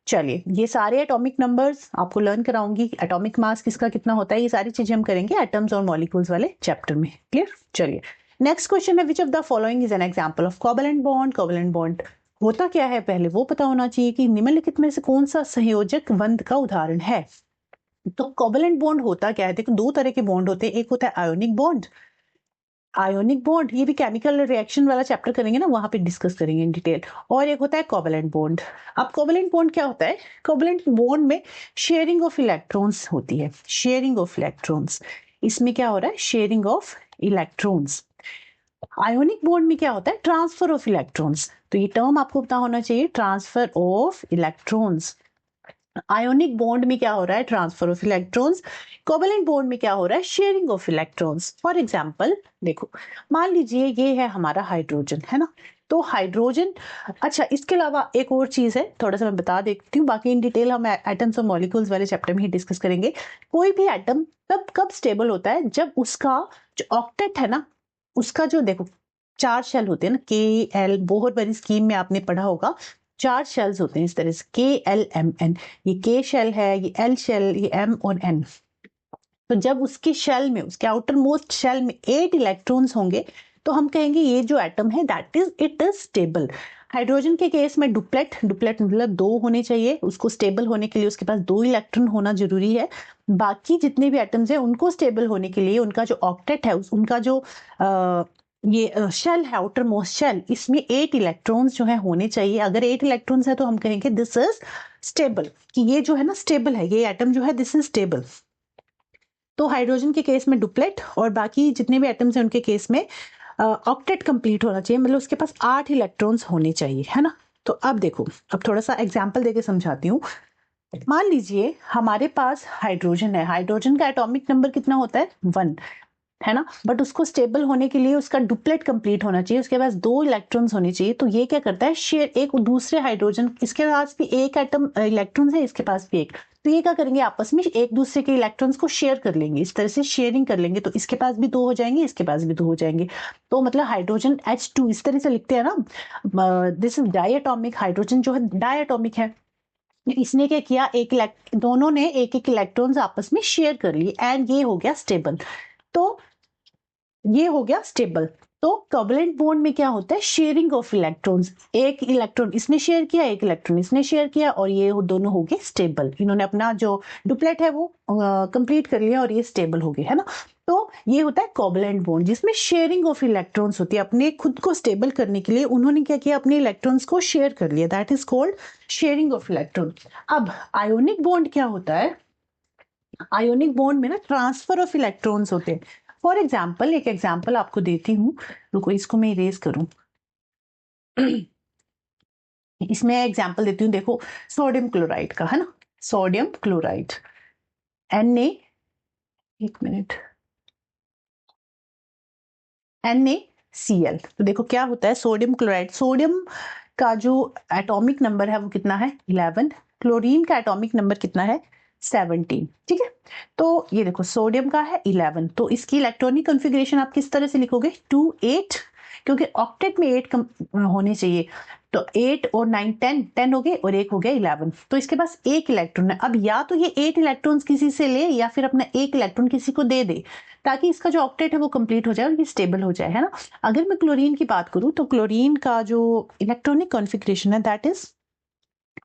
चलिए, ये सारे एटॉमिक नंबर्स आपको लर्न कराऊंगी। एटॉमिक मास किसका कितना होता है, ये सारी चीजें हम करेंगे एटम्स और मॉलिक्यूल्स वाले चैप्टर में। क्लियर? चलिए, नेक्स्ट क्वेश्चन है which of the following is an example of covalent bond. Covalent bond होता क्या है पहले वो पता होना चाहिए कि निम्नलिखित में से कौन सा संयोजक बंध का उदाहरण है। तो कोवैलेंट बॉन्ड होता क्या है? देखो, दो तरह के बॉन्ड होते हैं, एक होता है आयोनिक बॉन्ड। आयोनिक बॉन्ड ये भी केमिकल रिएक्शन वाला चैप्टर करेंगे ना, वहां पे डिस्कस करेंगे इन डिटेल। और एक होता है कोवैलेंट बॉन्ड। अब कोवैलेंट बॉन्ड क्या होता है? कोवैलेंट बॉन्ड में शेयरिंग ऑफ इलेक्ट्रॉन्स होती है, शेयरिंग ऑफ इलेक्ट्रॉन्स। इसमें क्या हो रहा है? Sharing of electrons. Ionic bond में क्या होता है? Transfer of electrons. तो ये टर्म आपको पता होना चाहिए, transfer of electrons. Ionic bond में क्या हो रहा है? Transfer of electrons. Covalent bond में क्या हो रहा है? Sharing of electrons. For example देखो, मान लीजिए ये है हमारा हाइड्रोजन, है ना। तो हाइड्रोजन, अच्छा इसके अलावा एक और चीज है, थोड़ा सा मैं बता देती हूँ, बाकी इन डिटेल हम एटम्स और मॉलिक्यूल्स वाले चैप्टर में ही डिस्कस करेंगे। कोई भी एटम तब कब स्टेबल होता है? जब उसका जो ऑक्टेट है ना, उसका जो देखो 4 शेल होते हैं ना, KL, बहुत बड़ी स्कीम में आपने पढ़ा होगा, 4 शेल्स होते हैं इस तरह से, KLMN। ये K शेल है, ये L शेल, ये M और N। तो जब उसके शेल में, उसके आउटर मोस्ट शेल में 8 इलेक्ट्रॉन्स होंगे, तो हम कहेंगे ये जो एटम है that is it is stable. Hydrogen के केस में डुप्लेट, डुप्लेट मतलब 2 होने चाहिए, उसको स्टेबल होने के लिए उसके पास 2 इलेक्ट्रॉन होना जरूरी है। बाकी जितने भी एटम्स हैं उनको स्टेबल होने के लिए उनका जो ऑक्टेट है, उनका जो ये शेल है, आउटर मोस्ट शेल, इसमें 8 इलेक्ट्रॉन्स जो है होने चाहिए। अगर 8 इलेक्ट्रॉन्स है तो हम कहेंगे दिस इज स्टेबल, कि ये जो है ना स्टेबल है, ये एटम जो है दिस इज स्टेबल। तो हाइड्रोजन के केस में डुप्लेट और बाकी जितने भी एटम्स हैं उनके केस में ऑक्टेट कंप्लीट होना चाहिए, मतलब उसके पास 8 इलेक्ट्रॉन्स होने चाहिए, है ना। तो अब देखो, अब थोड़ा सा एग्जांपल देके समझाती हूँ। मान लीजिए हमारे पास हाइड्रोजन है, हाइड्रोजन का एटॉमिक नंबर कितना होता है? 1, है ना। बट उसको स्टेबल होने के लिए उसका डुप्लेट कंप्लीट होना चाहिए, उसके पास 2 इलेक्ट्रॉन्स होने चाहिए। तो ये क्या करता है? शेयर, एक दूसरे हाइड्रोजन, इसके पास भी एक एटम इलेक्ट्रॉन्स है, इसके पास भी एक, तो ये क्या करेंगे? आपस में एक दूसरे के इलेक्ट्रॉन्स को शेयर कर लेंगे, इस तरह से शेयरिंग कर लेंगे। तो इसके पास भी 2 हो जाएंगे, इसके पास भी 2 हो जाएंगे। तो मतलब हाइड्रोजन H2 इस तरह से लिखते हैं ना, दिस इज डायटोमिक। हाइड्रोजन जो है डायटोमिक है। इसने क्या किया? दोनों ने एक एक इलेक्ट्रॉन्स आपस में शेयर कर लिए एंड ये हो गया स्टेबल। तो ये हो गया स्टेबल। तो कोवैलेंट बॉन्ड में क्या होता है? Sharing of electrons. एक इलेक्ट्रॉन इसने शेयर किया, एक इलेक्ट्रॉन इसने शेयर किया, और ये दोनों हो गए स्टेबल। इन्होंने अपना जो डुप्लेट है वो कंप्लीट कर लिया और ये स्टेबल हो गए, है ना। तो ये होता है कोवैलेंट बॉन्ड, जिसमें शेयरिंग ऑफ इलेक्ट्रॉन्स होती है। अपने खुद को स्टेबल करने के लिए उन्होंने क्या किया? अपने इलेक्ट्रॉन्स को शेयर कर लिया, that is called sharing of electron. अब आयोनिक बॉन्ड क्या होता है? आयोनिक बॉन्ड में ना ट्रांसफर ऑफ इलेक्ट्रॉन्स होते हैं। फॉर एग्जाम्पल, एक एग्जाम्पल आपको देती हूँ, रुको इसको मैं इरेज करूं। इसमें एग्जाम्पल देती हूँ, देखो सोडियम क्लोराइड का, है ना। सोडियम क्लोराइड Na, एक मिनट, NaCl। तो देखो क्या होता है? सोडियम क्लोराइड, सोडियम का जो एटॉमिक नंबर है वो कितना है? 11। क्लोरीन का एटॉमिक नंबर कितना है? 17। ठीक है, तो ये देखो सोडियम का है 11, तो इसकी इलेक्ट्रॉनिक कॉन्फ़िगरेशन आप किस तरह से लिखोगे, 2 8, क्योंकि ऑक्टेट में 8 होने चाहिए, तो 8 और 9 10, 10 हो गए और एक हो गया 11, तो इसके पास एक इलेक्ट्रॉन है। अब या तो ये 8 इलेक्ट्रॉन्स किसी से ले या फिर अपना एक इलेक्ट्रॉन किसी को दे दे, ताकि इसका जो ऑक्टेट है वो कंप्लीट हो जाए और ये स्टेबल हो जाए, है ना। अगर मैं क्लोरीन की बात करूं तो क्लोरीन का जो इलेक्ट्रॉनिक कॉन्फ़िगरेशन है दैट इज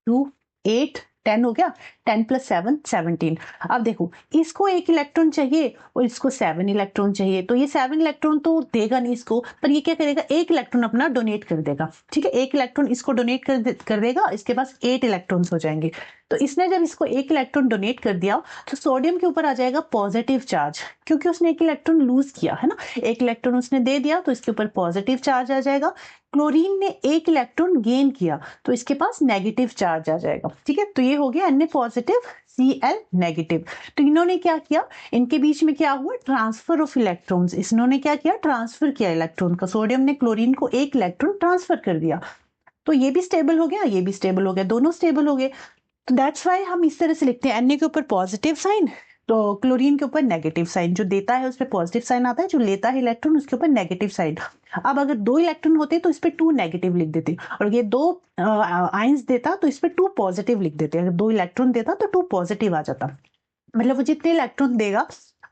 2 8 10 हो गया, 10 + 7 17। अब देखो इसको एक इलेक्ट्रॉन चाहिए और इसको 7 इलेक्ट्रॉन चाहिए, तो ये 7 इलेक्ट्रॉन तो देगा नहीं इसको, पर ये क्या करेगा, एक इलेक्ट्रॉन अपना डोनेट कर देगा। ठीक है, एक इलेक्ट्रॉन इसको डोनेट कर देगा, इसके पास 8 इलेक्ट्रॉन्स हो जाएंगे। तो इसने जब इसको एक इलेक्ट्रॉन डोनेट कर दिया तो सोडियम के ऊपर आ जाएगा पॉजिटिव चार्ज, क्योंकि उसने एक इलेक्ट्रॉन लूज किया है ना, एक इलेक्ट्रॉन उसने दे दिया तो इसके ऊपर पॉजिटिव चार्ज आ जाएगा। क्लोरीन ने एक इलेक्ट्रॉन गेन किया तो इसके पास नेगेटिव चार्ज आ जाएगा। ठीक है, तो ये हो गया Na पॉजिटिव Cl नेगेटिव। तो इन्होंने क्या किया, इनके बीच में क्या हुआ, ट्रांसफर ऑफ इलेक्ट्रॉन्स। इन्होंने क्या किया, ट्रांसफर किया इलेक्ट्रॉन का, सोडियम ने क्लोरीन को एक इलेक्ट्रॉन ट्रांसफर कर दिया, तो ये भी स्टेबल हो गया, ये भी स्टेबल हो गया, दोनों स्टेबल हो गए। तो दैट्स वाई हम इस तरह से लिखते हैं, Na के ऊपर पॉजिटिव साइन तो क्लोरीन के ऊपर नेगेटिव साइन, जो देता है उस पर पॉजिटिव साइन आता है, जो लेता है इलेक्ट्रॉन उसके ऊपर नेगेटिव साइन। अब अगर 2 इलेक्ट्रॉन होते तो इस पे 2 नेगेटिव लिख देते, और ये 2 आयंस देता तो इस पे 2 पॉजिटिव लिख देते। अगर 2 इलेक्ट्रॉन देता तो 2 पॉजिटिव आ जाता, मतलब वो जितने इलेक्ट्रॉन देगा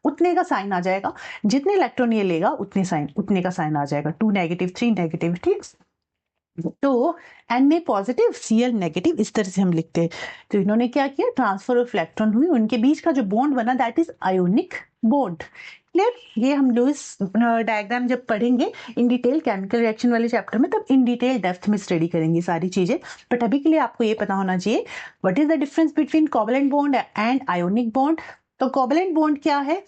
उतने का साइन आ जाएगा, जितने इलेक्ट्रॉन ये लेगा उतने का साइन आ जाएगा, 2 नेगेटिव 3 नेगेटिव। ठीक, तो Na पॉजिटिव Cl नेगेटिव, इस तरह से हम लिखते हैं। तो इन्होंने क्या किया, ट्रांसफर ऑफ इलेक्ट्रॉन हुई, उनके बीच का जो बॉन्ड बना that is ionic bond. Clear, ये हम लुईस डायग्राम जब पढ़ेंगे इन डिटेल केमिकल रिएक्शन वाले चैप्टर में, तब इन डिटेल डेप्थ में स्टडी करेंगे सारी चीजें, बट अभी के लिए आपको ये पता होना चाहिए what is the difference between covalent bond and ionic bond. तो कोवैलेंट बॉन्ड क्या है,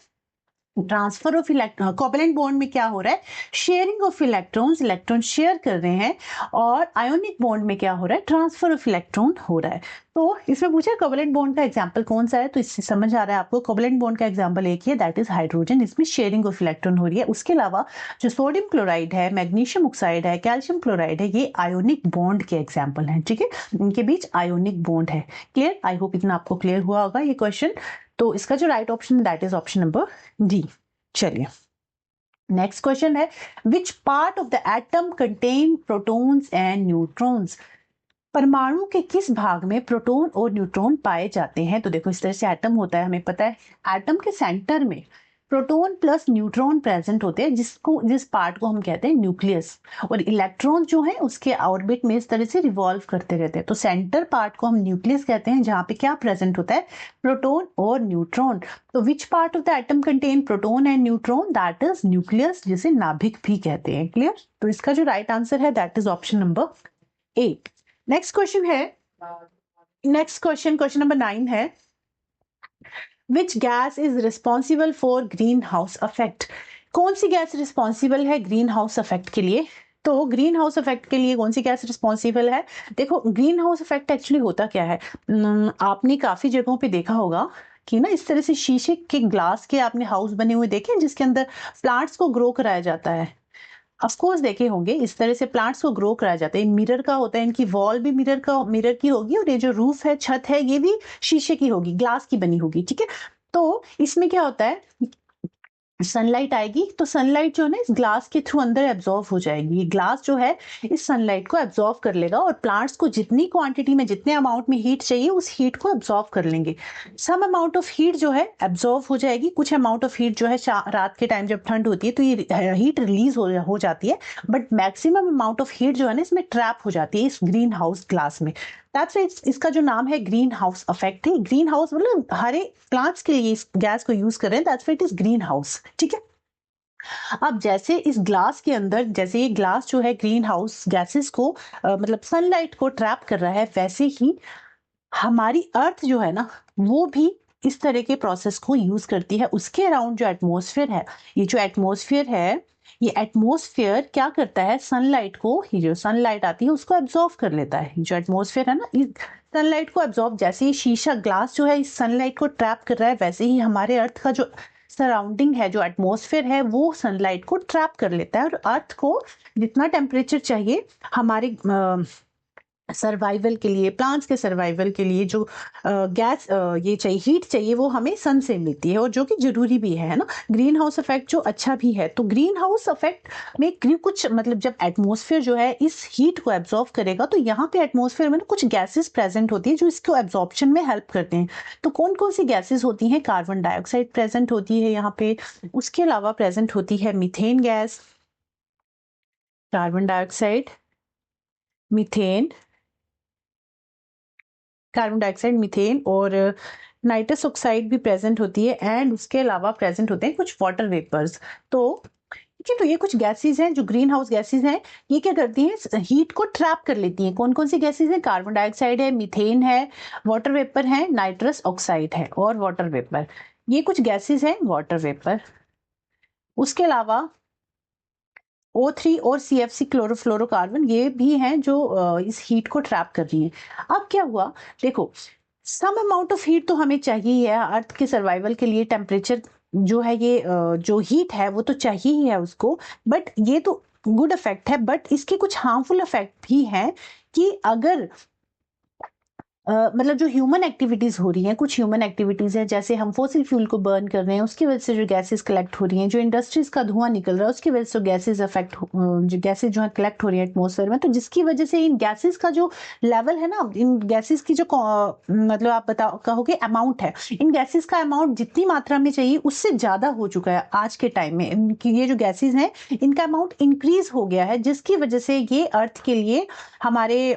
transfer of electron. Covalent bond में क्या हो रहा है, sharing of electrons, electron share कर रहे हैं, और आयोनिक बॉन्ड में क्या हो रहा है, ट्रांसफर ऑफ इलेक्ट्रॉन हो रहा है। तो इसमें पूछा कोवैलेंट बॉन्ड का एग्जांपल कौन सा है, तो इससे समझ आ रहा है आपको, कोवैलेंट बॉन्ड का एग्जांपल एक ही है दैट इज हाइड्रोजन, इसमें शेयरिंग ऑफ इलेक्ट्रॉन हो रही है। उसके अलावा जो सोडियम क्लोराइड है, मैग्नीशियम ऑक्साइड है, कैल्शियम क्लोराइड है, ये आयोनिक बॉन्ड के एग्जाम्पल हैं। ठीक है, इनके बीच आयोनिक बॉन्ड है। क्लियर, आई होप इतना आपको क्लियर हुआ होगा ये क्वेश्चन। तो इसका जो right option that is option number D. चलिए नेक्स्ट क्वेश्चन है, which part of the atom contain protons and neutrons. परमाणु के किस भाग में प्रोटॉन और न्यूट्रॉन पाए जाते हैं। तो देखो इस तरह से एटम होता है, हमें पता है एटम के सेंटर में प्रोटॉन प्लस न्यूट्रॉन प्रेजेंट होते हैं, जिस पार्ट को हम कहते हैं न्यूक्लियस, और इलेक्ट्रॉन जो है उसके ऑर्बिट में इस तरह से रिवॉल्व करते रहते हैं। तो सेंटर पार्ट को हम न्यूक्लियस कहते हैं, जहां पे क्या प्रेजेंट होता है, प्रोटॉन और न्यूट्रॉन। तो which part of the atom contain proton and neutron, that is nucleus, जिसे नाभिक भी कहते हैं। क्लियर, तो इसका जो राइट आंसर है that is option number 8। Next question है, क्वेश्चन नंबर 9 है, which gas is responsible for green house effect. कौन सी गैस रिस्पॉन्सिबल है ग्रीन हाउस इफेक्ट के लिए। तो ग्रीन हाउस इफेक्ट के लिए कौन सी गैस रिस्पॉन्सिबल है। देखो ग्रीन हाउस इफेक्ट एक्चुअली होता क्या है, आपने काफी जगहों पे देखा होगा कि ना इस तरह से शीशे के ग्लास के आपने हाउस बने हुए देखे, जिसके अंदर प्लांट्स को ग्रो कराया जाता है। ऑफकोर्स देखे होंगे, इस तरह से प्लांट्स को ग्रो कराया जाता है। मिरर का होता है, इनकी वॉल भी मिरर की होगी, और ये जो रूफ है, छत है, ये भी शीशे की होगी, ग्लास की बनी होगी। ठीक है, तो इसमें क्या होता है, सनलाइट आएगी तो सनलाइट जो है ना इस ग्लास के थ्रू अंदर एब्जॉर्व हो जाएगी। ये ग्लास जो है इस सनलाइट को एब्जॉर्व कर लेगा, और प्लांट्स को जितनी क्वांटिटी में, जितने अमाउंट में हीट चाहिए, उस हीट को एब्जॉर्व कर लेंगे। सम अमाउंट ऑफ हीट जो है एब्जॉर्व हो जाएगी, कुछ अमाउंट ऑफ हीट जो है रात के टाइम जब ठंड होती है तो ये हीट रिलीज हो जाती है, but maximum amount of heat जो है ना इसमें ट्रैप हो जाती है इस ग्रीन हाउस ग्लास में। इसका जो नाम है ग्रीन हाउस इफेक्ट है। ग्रीन हाउस मतलब हरे प्लांट्स के लिए इस गैस को यूज कर रहे हैं, that's why it is green house. ठीक है, अब जैसे इस ग्लास के अंदर, जैसे ये ग्लास जो है ग्रीन हाउस गैसेस को मतलब सनलाइट को ट्रैप कर रहा है, वैसे ही हमारी अर्थ जो है ना वो भी इस तरह के प्रोसेस को यूज करती है। उसके अराउंड जो एटमॉस्फेयर है, ये जो एटमॉस्फेयर है, ये एटमॉस्फेयर क्या करता है, सनलाइट को, ये जो सनलाइट आती है उसको एब्जॉर्व कर लेता है। जो एटमॉस्फेयर है ना, इस सनलाइट को एब्जॉर्ब, जैसे ही शीशा ग्लास जो है इस सनलाइट को ट्रैप कर रहा है, वैसे ही हमारे अर्थ का जो सराउंडिंग है, जो एटमॉस्फेयर है, वो सनलाइट को ट्रैप कर लेता है, और अर्थ को जितना टेम्परेचर चाहिए हमारे सर्वाइवल के लिए, प्लांट्स के सर्वाइवल के लिए जो गैस ये चाहिए, हीट चाहिए, वो हमें सन से मिलती है और जो कि जरूरी भी है ना। ग्रीन हाउस इफेक्ट जो अच्छा भी है, तो ग्रीन हाउस इफेक्ट में कुछ मतलब जब एटमॉस्फेयर जो है इस हीट को एब्जॉर्ब करेगा, तो यहाँ पे एटमॉस्फेयर में ना कुछ गैसेस प्रेजेंट होती है जो इसको एब्जॉर्प्शन में हेल्प करते हैं। तो कौन कौन सी गैसेस होती हैं? कार्बन डाइऑक्साइड प्रेजेंट होती है यहाँ पे, उसके अलावा प्रेजेंट होती है methane gas, carbon dioxide, methane, carbon dioxide, methane और नाइट्रस ऑक्साइड भी प्रेजेंट होती है। एंड उसके अलावा प्रेजेंट होते हैं कुछ वाटर वेपर्स। तो ठीक है, तो ये कुछ गैसेस हैं जो ग्रीन हाउस गैसेस हैं, ये क्या करती हैं? हीट को ट्रैप कर लेती हैं। कौन कौन सी गैसेस हैं? कार्बन डाइऑक्साइड है, मीथेन है, वाटर वेपर है, नाइट्रस ऑक्साइड है और वाटर वेपर। ये कुछ गैसेस हैं वाटर वेपर। उसके अलावा O3 और CFC क्लोरोफ्लोरोकार्बन, ये भी हैं जो इस हीट को ट्रैप कर रही हैं। अब क्या हुआ, देखो, सम अमाउंट ऑफ हीट तो हमें चाहिए ही है अर्थ के सर्वाइवल के लिए। टेम्परेचर जो है, ये जो हीट है वो तो चाहिए ही है उसको, बट ये तो गुड इफेक्ट है, बट इसके कुछ हार्मफुल इफेक्ट भी हैं कि अगर मतलब जो ह्यूमन एक्टिविटीज हो रही हैं, कुछ ह्यूमन एक्टिविटीज है, जैसे हम फॉसिल फ्यूल को बर्न कर रहे हैं, उसकी वजह से जो गैसेस कलेक्ट हो रही हैं, जो इंडस्ट्रीज का धुआं निकल रहा है उसकी वजह से गैसेस जो गैसेस जो है कलेक्ट हो रही है एटमॉस्फेयर में, तो जिसकी वजह से इन गैसेस का जो लेवल है ना, इन गैसेस की जो मतलब आप कहोगे अमाउंट है, इन गैसेस का अमाउंट जितनी मात्रा में चाहिए उससे ज्यादा हो चुका है आज के टाइम में। इनकी ये जो गैसेस हैं इनका अमाउंट इंक्रीज हो गया है, जिसकी वजह से ये अर्थ के लिए, हमारे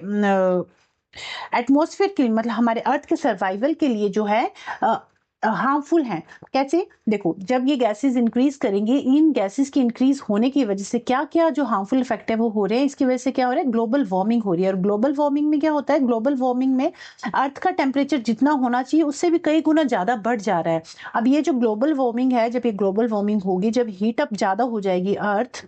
एटमॉस्फेयर के लिए, मतलब हमारे अर्थ के सर्वाइवल के लिए जो है हार्मफुल हैं। कैसे? देखो, जब ये गैसेस इंक्रीज करेंगे, इन गैसेस की इंक्रीज होने की वजह से क्या क्या जो हार्मफुल इफेक्ट है वो हो रहे हैं। इसकी वजह से क्या हो रहा है? ग्लोबल वार्मिंग हो रही है। और ग्लोबल वार्मिंग में क्या होता है? ग्लोबल वार्मिंग में अर्थ का टेम्परेचर जितना होना चाहिए उससे भी कई गुना ज्यादा बढ़ जा रहा है। अब ये जो ग्लोबल वार्मिंग है, जब ये ग्लोबल वार्मिंग होगी, जब हीट अप ज्यादा हो जाएगी अर्थ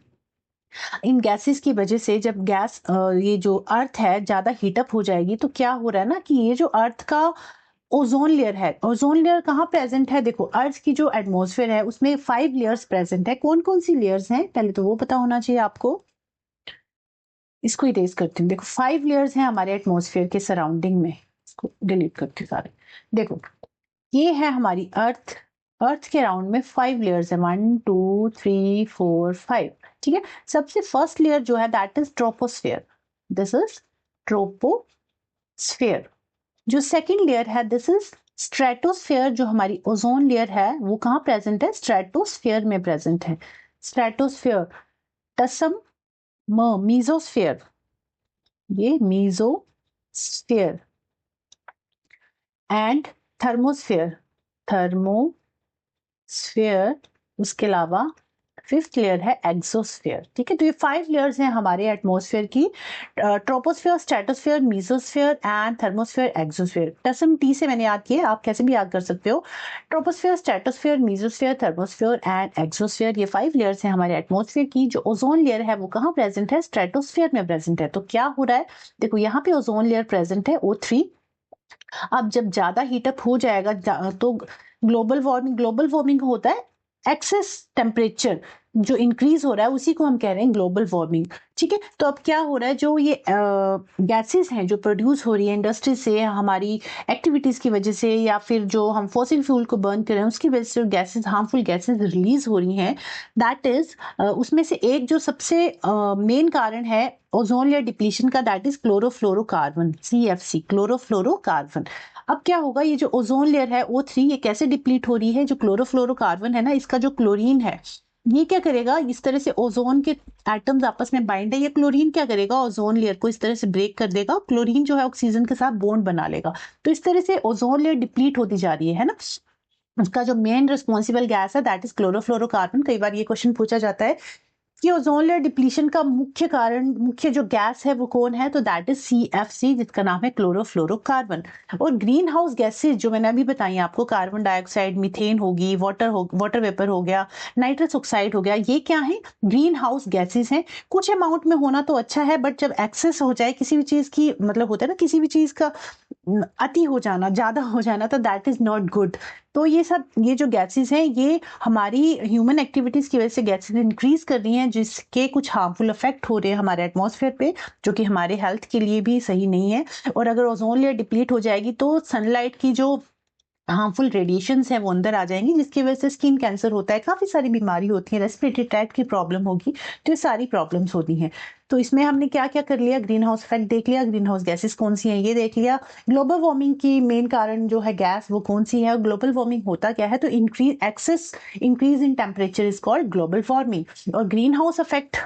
इन गैसेस की वजह से, जब गैस ये जो अर्थ है ज्यादा हीटअप हो जाएगी, तो क्या हो रहा है ना कि ये जो अर्थ का ओजोन लेयर है, ओजोन लेयर कहाँ प्रेजेंट है? देखो, अर्थ की जो एटमॉस्फेयर है उसमें 5 लेयर्स प्रेजेंट है। कौन कौन सी लेयर्स हैं पहले तो वो पता होना चाहिए आपको। इसको इरेज करती हूँ। देखो, 5 लेयर्स हैं हमारे एटमॉस्फेयर के सराउंडिंग में। इसको डिलीट करती हूँ सारे। देखो, ये है हमारी अर्थ। अर्थ के अराउंड में 5 लेयर्स है, 1 2 3 4 5। ठीक है, सबसे फर्स्ट लेयर जो है that is troposphere. This is troposphere. जो सेकंड लेयर है दिस इज स्ट्रेटोस्फेयर। जो हमारी ओजोन लेयर है वो कहाँ प्रेजेंट है? स्ट्रेटोस्फेयर में प्रेजेंट है। स्ट्रेटोस्फेयर। टसम मीजोस्फेयर, ये मीजोस्फेयर। And thermosphere, thermosphere. उसके अलावा फिफ्थ लेयर है एक्सोस्फेयर। ठीक है, तो ये 5 लेयर्स हैं हमारे एटमॉस्फेयर की। Troposphere, stratosphere, mesosphere and thermosphere, exosphere. टसम टी से मैंने याद किया, आप कैसे भी याद कर सकते हो। Troposphere, stratosphere, mesosphere, thermosphere and exosphere, ये 5 लेयर्स हैं हमारे एटमॉस्फेयर की। जो ओजोन लेयर है वो कहाँ प्रेजेंट है? स्ट्रेटोस्फेयर में प्रेजेंट है। तो क्या हो रहा है? देखो, यहाँ पे ओजोन लेयर प्रेजेंट है O3। अब जब ज्यादा हीटअप हो जाएगा तो ग्लोबल वार्मिंग होता है एक्सेस टेम्परेचर जो इंक्रीज हो रहा है, उसी को हम कह रहे हैं ग्लोबल वार्मिंग। ठीक है, तो अब क्या हो रहा है? जो ये गैसेस हैं जो प्रोड्यूस हो रही है इंडस्ट्री से, हमारी एक्टिविटीज की वजह से, या फिर जो हम फॉसिल फ्यूल को बर्न कर रहे हैं उसकी वजह से गैसेस, हार्मफुल गैसेस रिलीज हो रही हैं। दैट इज उसमें से एक जो सबसे मेन कारण है ओजोन लेयर डिप्लीशन का, that is chlorofluorocarbon, CFC, chlorofluorocarbon. अब क्या होगा? ये जो ओजोन लेयर है O3, ये कैसे डिप्लीट हो रही है? जो क्लोरोफ्लोरोकार्बन है ना, इसका जो क्लोरीन है, ये क्या करेगा? इस तरह से ओजोन के एटम्स आपस में बाइंड है, ये क्लोरीन क्या करेगा? ओजोन लेयर को इस तरह से ब्रेक कर देगा। क्लोरीन जो है ऑक्सीजन के साथ बॉन्ड बना लेगा। तो इस तरह से ओजोन लेयर डिप्लीट होती जा रही है ना। उसका जो मेन रिस्पॉन्सिबल गैस है दैट इज क्लोरोफ्लोरोकार्बन। कई बार ये क्वेश्चन पूछा जाता है कि ओजोन लेयर डिप्लीशन का मुख्य कारण, मुख्य जो गैस है वो कौन है? तो दैट इज CFC, जिसका नाम है क्लोरोफ्लोरोकार्बन। और ग्रीन हाउस गैसेज जो मैंने अभी बताई आपको, कार्बन डाइऑक्साइड, मीथेन होगी, वाटर वेपर हो गया, नाइट्रस ऑक्साइड हो गया, ये क्या है? ग्रीन हाउस गैसेज हैं। कुछ अमाउंट में होना तो अच्छा है, बट जब एक्सेस हो जाए किसी भी चीज की, मतलब होता है ना किसी भी चीज का अति हो जाना, ज्यादा हो जाना, तो दैट इज नॉट गुड। तो ये जो गैसेस हैं ये हमारी ह्यूमन एक्टिविटीज की वजह से गैसेस इंक्रीज कर रही हैं, जिसके कुछ हार्मफुल इफेक्ट हो रहे हैं हमारे एटमॉस्फेयर पे, जो कि हमारे हेल्थ के लिए भी सही नहीं है। और अगर ओजोन लेयर डिप्लीट हो जाएगी तो सनलाइट की जो हार्मफुल रेडिएशंस है वो अंदर आ जाएंगी, जिसकी वजह से स्किन कैंसर होता है, काफी सारी बीमारी होती है, रेस्पिरेटरी ट्रैक्ट की प्रॉब्लम होगी, तो ये सारी प्रॉब्लम्स होती हैं। तो इसमें हमने क्या क्या कर लिया, ग्रीन हाउस इफेक्ट देख लिया, ग्रीन हाउस गैसेस कौन सी हैं ये देख लिया, ग्लोबल वार्मिंग की मेन कारण जो है गैस वो कौन सी है, ग्लोबल वार्मिंग होता क्या है, तो increase in temperature is called global warming. और ग्रीन हाउस इफेक्ट,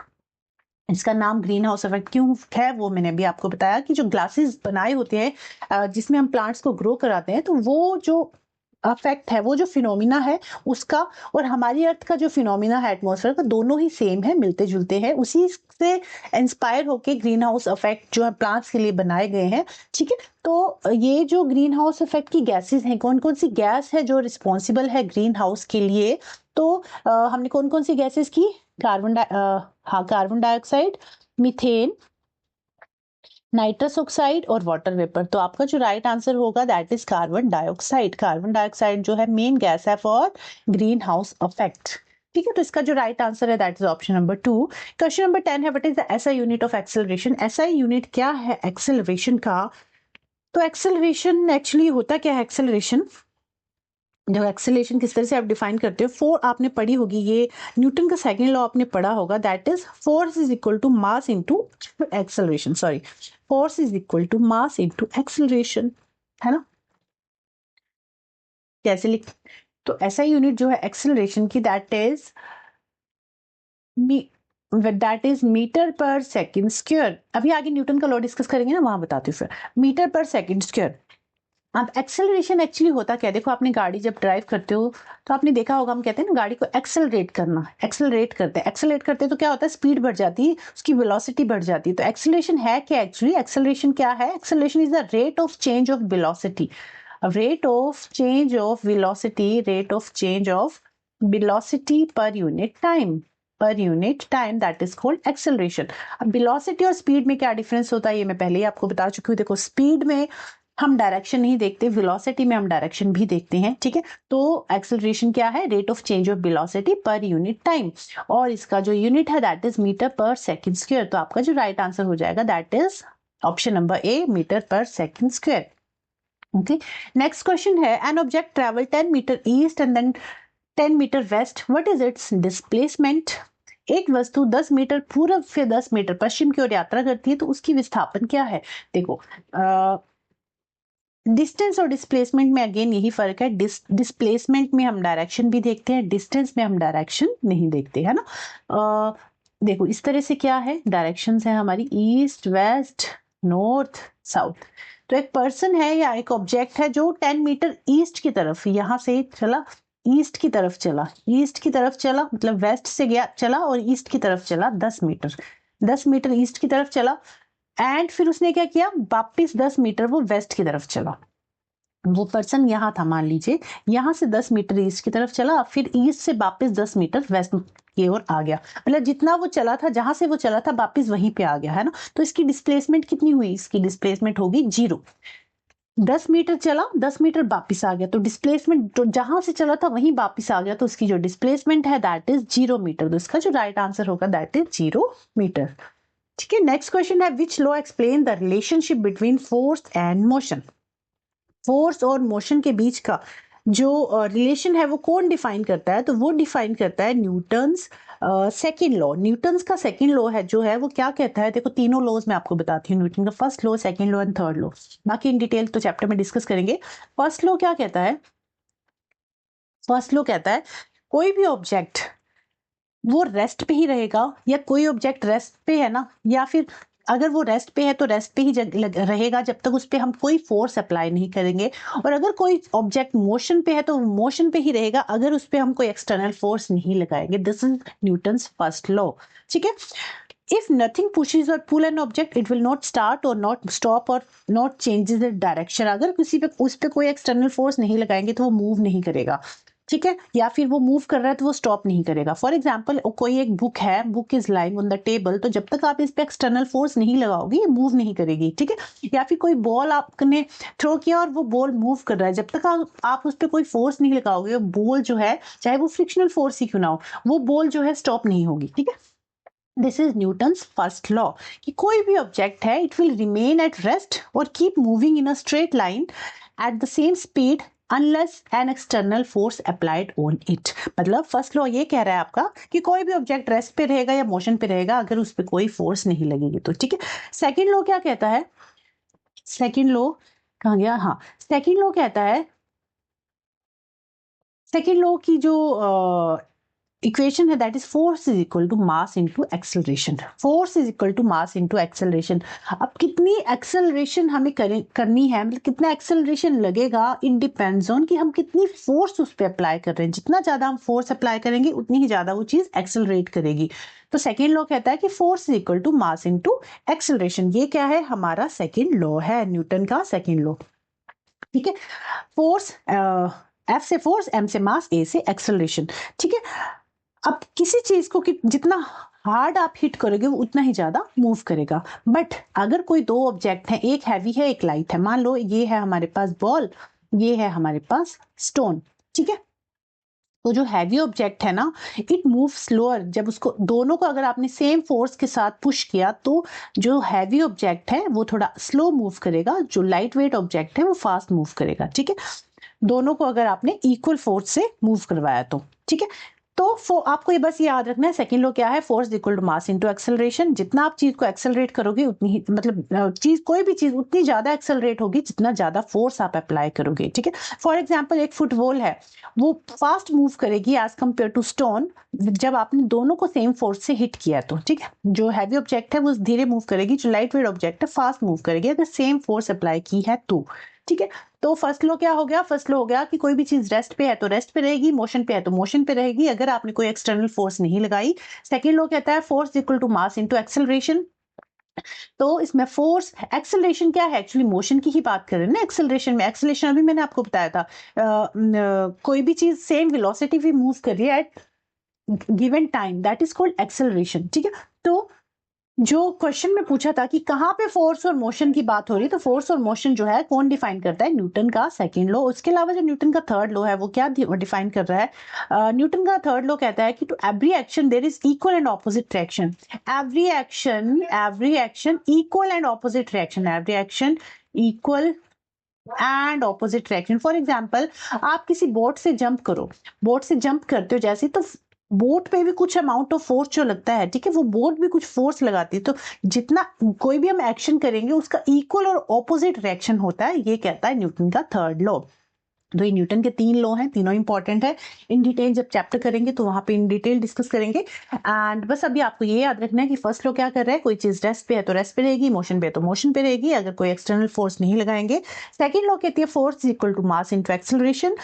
इसका नाम ग्रीन हाउस इफेक्ट क्यों है वो मैंने अभी आपको बताया कि जो ग्लासेस बनाए होते हैं जिसमें हम प्लांट्स को ग्रो कराते हैं, तो वो जो अफेक्ट है, वो जो फिनोमिना है उसका और हमारी अर्थ का जो फिनोमिना है एटमॉस्फेयर का, दोनों ही सेम है, मिलते जुलते हैं, उसी से इंस्पायर होके ग्रीन हाउस इफेक्ट जो है प्लांट्स के लिए बनाए गए हैं। ठीक है, तो ये जो ग्रीन हाउस इफेक्ट की गैसेस हैं, कौन कौन सी गैस है जो रिस्पॉन्सिबल है ग्रीन हाउस के लिए, तो हमने कौन कौन सी गैसेस की, carbon dioxide, methane, nitrous oxide और वाटर वेपर। तो आपका जो राइट आंसर होगा that is carbon dioxide. Carbon dioxide जो है मेन गैस है फॉर ग्रीन हाउस इफेक्ट। ठीक है, तो इसका जो राइट आंसर है that is option number 2। Question number 10 है, what is the SI unit of acceleration. SI unit क्या है एक्सेलरेशन का, तो एक्सेलरेशन एक्चुअली होता क्या है, एक्सेलरेशन जो एक्सेलरेशन किस तरह से आप डिफाइन करते हो, फोर आपने पढ़ी होगी, ये न्यूटन का सेकंड लॉ आपने पढ़ा होगा, that is force is equal to mass into acceleration, sorry force is equal to mass into acceleration, है ना। कैसे लिख, तो ऐसा यूनिट जो है एक्सेलरेशन की that is metre per second square. अभी आगे न्यूटन का लॉ डिस्कस करेंगे ना, वहां बताती हूँ फिर। Metre per second square. अब एक्सेलरेशन एक्चुअली होता क्या है, देखो आपने गाड़ी जब ड्राइव करते हो तो आपने देखा होगा, हम कहते हैं ना गाड़ी को एक्सेलरेट करना, एक्सेलरेट करते हैं, एक्सेलरेट करते हैं तो क्या होता है, स्पीड बढ़ जाती है, उसकी वेलोसिटी बढ़ जाती है। तो एक्सेलरेशन है क्या एक्चुअली, एक्सेलरेशन क्या है, acceleration is the rate of change of velocity, rate of change of velocity, rate of change of velocity per unit time, पर unit time, that is called acceleration. अब वेलोसिटी और speed में क्या difference होता है ये मैं पहले ही आपको बता चुकी हूँ। देखो स्पीड में हम डायरेक्शन नहीं देखते, वेलोसिटी में हम डायरेक्शन भी देखते हैं। ठीक है, तो एक्सेलरेशन क्या है, rate of change of velocity per unit time, और इसका जो यूनिट है that is metre per second square. तो आपका जो राइट आंसर हो जाएगा that is option number A, metre per second square. Okay, next question है, an object travel 10 metre east and then 10 metre west, what is its displacement. एक वस्तु 10 metre पूर्व से 10 मीटर पश्चिम की ओर यात्रा करती है तो उसकी विस्थापन क्या है। देखो डिस्टेंस और डिस्प्लेसमेंट में अगेन यही फर्क है, डिस्प्लेसमेंट में हम डायरेक्शन भी देखते हैं, डिस्टेंस में हम डायरेक्शन नहीं देखते, है ना। देखो इस तरह से क्या है, डायरेक्शंस है हमारी ईस्ट, वेस्ट, नॉर्थ, साउथ। तो एक पर्सन है या एक ऑब्जेक्ट है जो 10 मीटर ईस्ट की तरफ यहां से चला, ईस्ट की तरफ चला, ईस्ट की तरफ चला मतलब वेस्ट से गया चला और ईस्ट की तरफ चला 10 मीटर, 10 मीटर ईस्ट की तरफ चला, एंड फिर उसने क्या किया, वापिस 10 मीटर वो वेस्ट की तरफ चला। वो पर्सन यहाँ था, मान लीजिए यहाँ से 10 मीटर ईस्ट की तरफ चला, फिर ईस्ट से वापस 10 मीटर वेस्ट की ओर आ गया, मतलब जितना वो चला था, जहां से वो चला था वापस वहीं पे आ गया, है ना। तो इसकी डिस्प्लेसमेंट कितनी हुई, इसकी डिस्प्लेसमेंट होगी 0। 10 मीटर चला, 10 मीटर वापिस आ गया, तो डिस्प्लेसमेंट तो जहां से चला था वहीं वापिस आ गया, तो उसकी जो डिस्प्लेसमेंट है दैट इज 0 मीटर। तो इसका जो राइट आंसर होगा दैट इज 0 मीटर। ठीक है, नेक्स्ट क्वेश्चन है, which law explain the relationship between force and motion. Force और मोशन के बीच का जो रिलेशन है वो कौन डिफाइन करता है, तो वो डिफाइन करता है न्यूटन्स सेकंड लॉ। न्यूटन्स का सेकंड लॉ है जो है वो क्या कहता है, देखो तीनों लॉज मैं आपको बताती हूँ, न्यूटन का first law, second law and third law, बाकी इन डिटेल तो चैप्टर में डिस्कस करेंगे। फर्स्ट लॉ क्या कहता है, फर्स्ट लॉ कहता है कोई भी ऑब्जेक्ट वो रेस्ट पे ही रहेगा, या कोई ऑब्जेक्ट रेस्ट पे है ना, या फिर अगर वो रेस्ट पे है तो रेस्ट पे ही रहेगा जब तक उस पे हम कोई फोर्स अप्लाई नहीं करेंगे, और अगर कोई ऑब्जेक्ट मोशन पे है तो मोशन पे ही रहेगा अगर उस पे हम कोई एक्सटर्नल फोर्स नहीं लगाएंगे। This is Newton's first law. ठीक है, इफ नथिंग पुशेस और pull an object it will not start और नॉट स्टॉप और नॉट चेंजेस द डायरेक्शन। अगर किसी पे उस पे कोई एक्सटर्नल फोर्स नहीं लगाएंगे तो वो मूव नहीं करेगा। ठीक है, या फिर वो मूव कर रहा है तो वो स्टॉप नहीं करेगा। फॉर एग्जाम्पल कोई एक बुक है, book is lying on the table, तो जब तक आप इस पे एक्सटर्नल फोर्स नहीं लगाओगे ये मूव नहीं करेगी। ठीक है, या फिर कोई बॉल आपने थ्रो किया और वो बॉल मूव कर रहा है, जब तक आप उस पर कोई फोर्स नहीं लगाओगे बॉल जो है, चाहे वो फ्रिक्शनल फोर्स ही क्यों ना हो, वो बॉल जो है स्टॉप नहीं होगी। ठीक है, this is Newton's first law कि कोई भी ऑब्जेक्ट है it will remain at rest और keep moving in a straight line at the same speed unless an external force applied on it. मतलब फर्स्ट लॉ ये कह रहा है आपका कि कोई भी ऑब्जेक्ट रेस्ट पे रहेगा या मोशन पे रहेगा अगर उस पर कोई फोर्स नहीं लगेगी तो। ठीक है, सेकेंड लॉ क्या कहता है, सेकेंड लॉ कहाँ गया, हाँ सेकेंड लॉ कहता है, सेकेंड लॉ की जो इक्वेशन है that is force is equal to mass into acceleration. Force is equal to mass into acceleration. अब कितनी एक्सेलरेशन हमें करनी है, मतलब कितना एक्सेलरेशन लगेगा, इट डिपेंड्स ऑन कि हम कितनी फोर्स उस पर अप्लाई कर रहे हैं। जितना ज्यादा हम फोर्स अप्लाई करेंगे उतनी ही ज्यादा वो चीज एक्सेलरेट करेगी। तो सेकेंड लॉ कहता है कि force is equal to mass into acceleration. ये क्या है, हमारा सेकेंड लॉ है, न्यूटन का सेकेंड लॉ। ठीक है, फोर्स एफ से फोर्स, एम से मास, ए से एक्सेलरेशन। ठीक है, अब किसी चीज को जितना हार्ड आप हिट करोगे वो उतना ही ज्यादा मूव करेगा। बट अगर कोई दो ऑब्जेक्ट हैं, एक हैवी है एक लाइट है, मान लो ये है हमारे पास बॉल, ये है हमारे पास स्टोन। ठीक है, तो जो हैवी ऑब्जेक्ट है ना इट मूव स्लोअर। जब उसको दोनों को अगर आपने सेम फोर्स के साथ पुश किया तो जो हैवी ऑब्जेक्ट है वो थोड़ा स्लो मूव करेगा, जो लाइट वेट ऑब्जेक्ट है वो फास्ट मूव करेगा। ठीक है, दोनों को अगर आपने इक्वल फोर्स से मूव करवाया तो। ठीक है, तो आपको ये बस याद रखना है सेकंड लॉ क्या है, force equal to mass into acceleration. जितना आप चीज को एक्सेलरेट करोगे उतनी ही, मतलब चीज कोई भी चीज उतनी ज्यादा एक्सेलरेट होगी जितना ज्यादा फोर्स आप अप्लाई करोगे। ठीक है, फॉर एग्जांपल एक फुटबॉल है, वो फास्ट मूव करेगी एज कंपेयर टू स्टोन जब आपने दोनों को सेम फोर्स से हिट किया तो। ठीक है, जो हैवी ऑब्जेक्ट है वो धीरे मूव करेगी, जो लाइट वेट ऑब्जेक्ट है फास्ट मूव करेगी अगर सेम फोर्स अप्लाई की है तो। ठीक है, तो फर्स्ट लॉ क्या हो गया, फर्स्ट लॉ हो गया कि कोई भी चीज रेस्ट पे है तो रेस्ट पे रहेगी, मोशन पे है तो मोशन पे रहेगी अगर आपने कोई एक्सटर्नल फोर्स नहीं लगाई। सेकेंड लॉ कहता है force equal to mass into acceleration. तो इसमें फोर्स, एक्सेलरेशन क्या है, एक्चुअली मोशन की ही बात कर रहे हैं ना एक्सेलरेशन में। एक्सेलरेशन अभी मैंने आपको बताया था, कोई भी चीज सेम वेलोसिटी भी मूव कर रही है at given time, that is called acceleration. ठीक है, तो जो क्वेश्चन में पूछा था कि कहाँ पे फोर्स और मोशन की बात हो रही है, तो फोर्स और मोशन जो है कौन डिफाइन करता है, न्यूटन का सेकंड लॉ। उसके अलावा जो न्यूटन का थर्ड लॉ है वो क्या डिफाइन कर रहा है, न्यूटन का थर्ड लॉ कहता है कि to every action there is equal and opposite reaction. Every action equal and opposite reaction, every action equal and opposite reaction. For example आप किसी बोट से जंप करो, बोट से जंप करते हो जैसे, तो बोट पे भी कुछ अमाउंट ऑफ फोर्स जो लगता है, ठीक है, वो बोट भी कुछ फोर्स लगाती है। तो जितना कोई भी हम एक्शन करेंगे उसका इक्वल और ऑपोजिट रिएक्शन होता है, ये कहता है न्यूटन का थर्ड लॉ। तो ये न्यूटन के तीन लॉ हैं, तीनों इंपॉर्टेंट है। इन डिटेल जब चैप्टर करेंगे तो वहां पे इन डिटेल डिस्कस करेंगे। एंड बस अभी आपको ये याद रखना है कि फर्स्ट लॉ क्या कर रहा है, कोई चीज रेस्ट पे है तो रेस्ट पे रहेगी, मोशन पे है तो मोशन पे रहेगी अगर कोई एक्सटर्नल फोर्स नहीं लगाएंगे। सेकेंड लॉ कहती है force equal to mass into acceleration.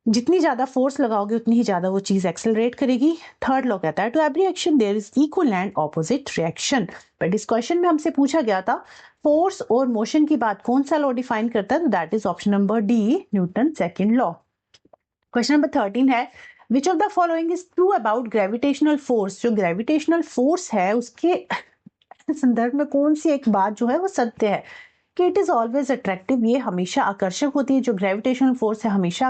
जितनी ज्यादा फोर्स लगाओगे उतनी ही ज्यादा वो चीज एक्सेलरेट करेगी। थर्ड लॉ कहता है to every action there is equal and opposite reaction. But इस क्वेश्चन में हमसे पूछा गया था फोर्स और मोशन की बात कौन सा लॉ डिफाइन करता है, तो that is option number D, Newton second law. Question number 13 है which of the following is true about gravitational force. जो ग्रेविटेशनल फोर्स है उसके संदर्भ में कौन सी एक बात जो है वो सत्य है, कि इट इज ऑलवेज अट्रैक्टिव, ये हमेशा आकर्षक होती है। जो ग्रेविटेशनल फोर्स है हमेशा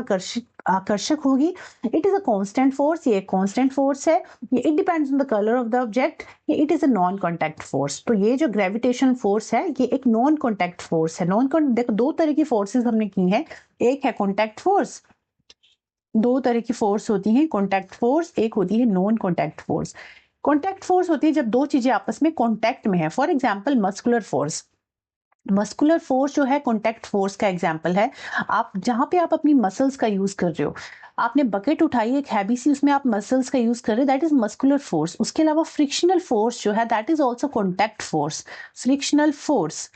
आकर्षक होगी। It is a constant force, ये एक कांस्टेंट फोर्स है। ये it depends on the colour of the object. ये it is a non contact force. तो ये जो ग्रेविटेशनल फोर्स है ये एक नॉन कॉन्टैक्ट फोर्स है। देखो दो तरह की फोर्सेस हमने की हैं, एक है कॉन्टैक्ट फोर्स, दो तरह की फोर्स होती हैं, कॉन्टैक्ट फोर्स, एक होती है non contact force. Contact force होती है जब दो चीजें आपस में कॉन्टैक्ट में है। For example muscular force, muscular force जो है कॉन्टैक्ट फोर्स का एग्जाम्पल है। आप जहां पे आप अपनी मसल्स का यूज कर रहे हो, आपने बकेट उठाई एक हैवी सी, उसमें आप मसल्स का यूज कर रहे हो, दैट इज मस्कुलर फोर्स। उसके अलावा फ्रिक्शनल फोर्स जो है that is also contact force, frictional force.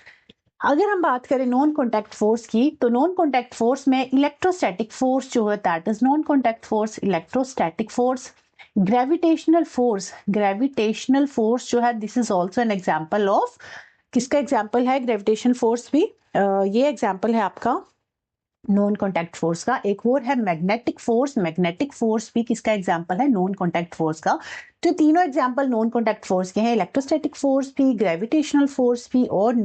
अगर हम बात करें नॉन कॉन्टैक्ट फोर्स की, तो नॉन कॉन्टैक्ट फोर्स में इलेक्ट्रोस्टैटिक फोर्स जो है that is non contact force, electrostatic force. Gravitational force जो है this is also an example of, किसका एग्जाम्पल है ग्रेविटेशन फोर्स भी, ये एग्जाम्पल है आपका नॉन कॉन्टैक्ट फोर्स का। एक और है मैग्नेटिक फोर्स, मैग्नेटिक फोर्स भी किसका एग्जांपल है? नॉन कॉन्टैक्ट फोर्स का। तो तीनों एग्जांपल नॉन कॉन्टैक्ट फोर्स के हैं, इलेक्ट्रोस्टैटिक फोर्स भी, ग्रेविटेशनल फोर्स भी, और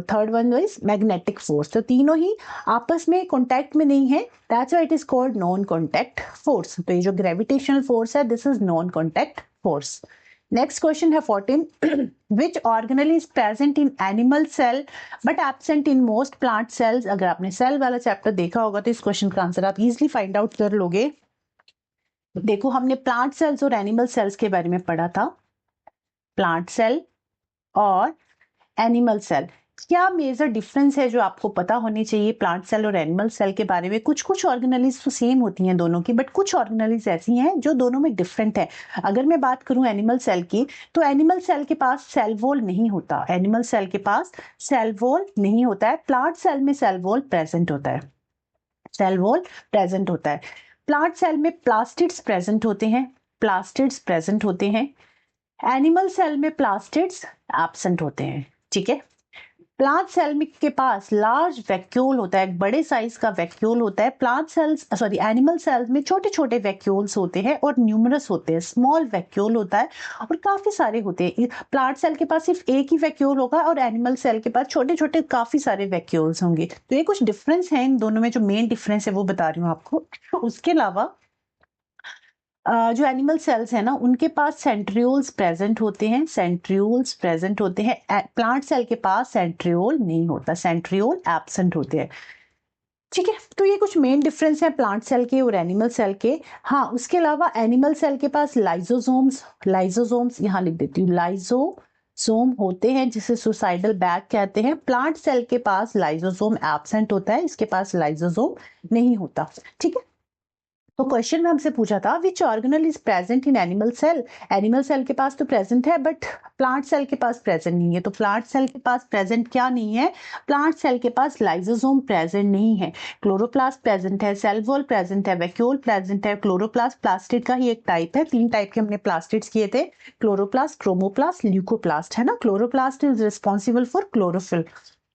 third one is magnetic force. तो तीनों ही आपस में कॉन्टैक्ट में नहीं है, that's why it is called non contact force. तो ये जो ग्रेविटेशनल फोर्स है, this is non contact force. Next question है 14, which organelle is present in animal cell but absent in most plant cells. अगर आपने सेल वाला chapter देखा होगा तो इस क्वेश्चन का आंसर आप इजीली फाइंड आउट कर लोगे। देखो, हमने प्लांट सेल्स और एनिमल सेल्स के बारे में पढ़ा था, प्लांट सेल और एनिमल सेल। क्या मेजर डिफरेंस है जो आपको पता होनी चाहिए प्लांट सेल और एनिमल सेल के बारे में? कुछ कुछ ऑर्गेनेलिज तो सेम होती हैं दोनों की, बट कुछ ऑर्गेनेलिज ऐसी हैं जो दोनों में डिफरेंट है। अगर मैं बात करूं एनिमल सेल की, तो एनिमल सेल के पास सेल वॉल नहीं होता, एनिमल सेल के पास सेल वॉल नहीं होता है। प्लांट सेल में सेल वॉल प्रेजेंट होता है, सेल वॉल प्रेजेंट होता है। प्लांट सेल में प्लास्टिड्स प्रेजेंट होते हैं, प्लास्टिड्स प्रेजेंट होते हैं। एनिमल सेल में प्लास्टिड्स एब्सेंट होते हैं, ठीक है। प्लांट सेल में के पास लार्ज वैक्यूल होता है, एक बड़े साइज का वैक्यूल होता है। एनिमल सेल्स में छोटे छोटे वैक्यूल्स होते हैं और न्यूमरस होते हैं, स्मॉल वैक्यूल होता है और काफी सारे होते हैं। प्लांट सेल के पास सिर्फ एक ही वैक्यूल होगा और एनिमल सेल के पास छोटे छोटे काफी सारे वैक्यूल्स होंगे। तो ये कुछ डिफरेंस है इन दोनों में, जो मेन डिफरेंस है वो बता रही हूँ आपको। उसके अलावा जो एनिमल सेल्स है ना, उनके पास सेंट्रियोल्स प्रेजेंट होते हैं, सेंट्रियोल्स प्रेजेंट होते हैं। प्लांट सेल के पास सेंट्रियोल नहीं होता, सेंट्रियोल एब्सेंट होते हैं, ठीक है। तो ये कुछ मेन डिफरेंस है प्लांट सेल के और एनिमल सेल के। हाँ, उसके अलावा एनिमल सेल के पास लाइजोसोम्स, लाइजोसोम्स यहाँ लिख देती हूँ, लाइजोसोम होते हैं जिसे सुसाइडल बैग कहते हैं। प्लांट सेल के पास लाइजोसोम एब्सेंट होता है, इसके पास लाइजोसोम नहीं होता, ठीक है। तो क्वेश्चन में हमसे पूछा था which organelle is present in animal cell. Animal cell के पास तो प्रेजेंट है बट प्लांट सेल के पास प्रेजेंट नहीं है। तो प्लांट सेल के पास प्रेजेंट क्या नहीं है? प्लांट सेल के पास लाइजोसोम प्रेजेंट नहीं है, क्लोरोप्लास्ट प्रेजेंट है, सेल वॉल प्रेजेंट है, वैक्यूल प्रेजेंट है। क्लोरोप्लास्ट प्लास्टिड का ही एक टाइप है, 3 टाइप के हमने प्लास्टिड्स किए थे, क्लोरोप्लास्ट, क्रोमोप्लास्ट, ल्यूकोप्लास्ट, है ना। Chloroplast is responsible for chlorophyll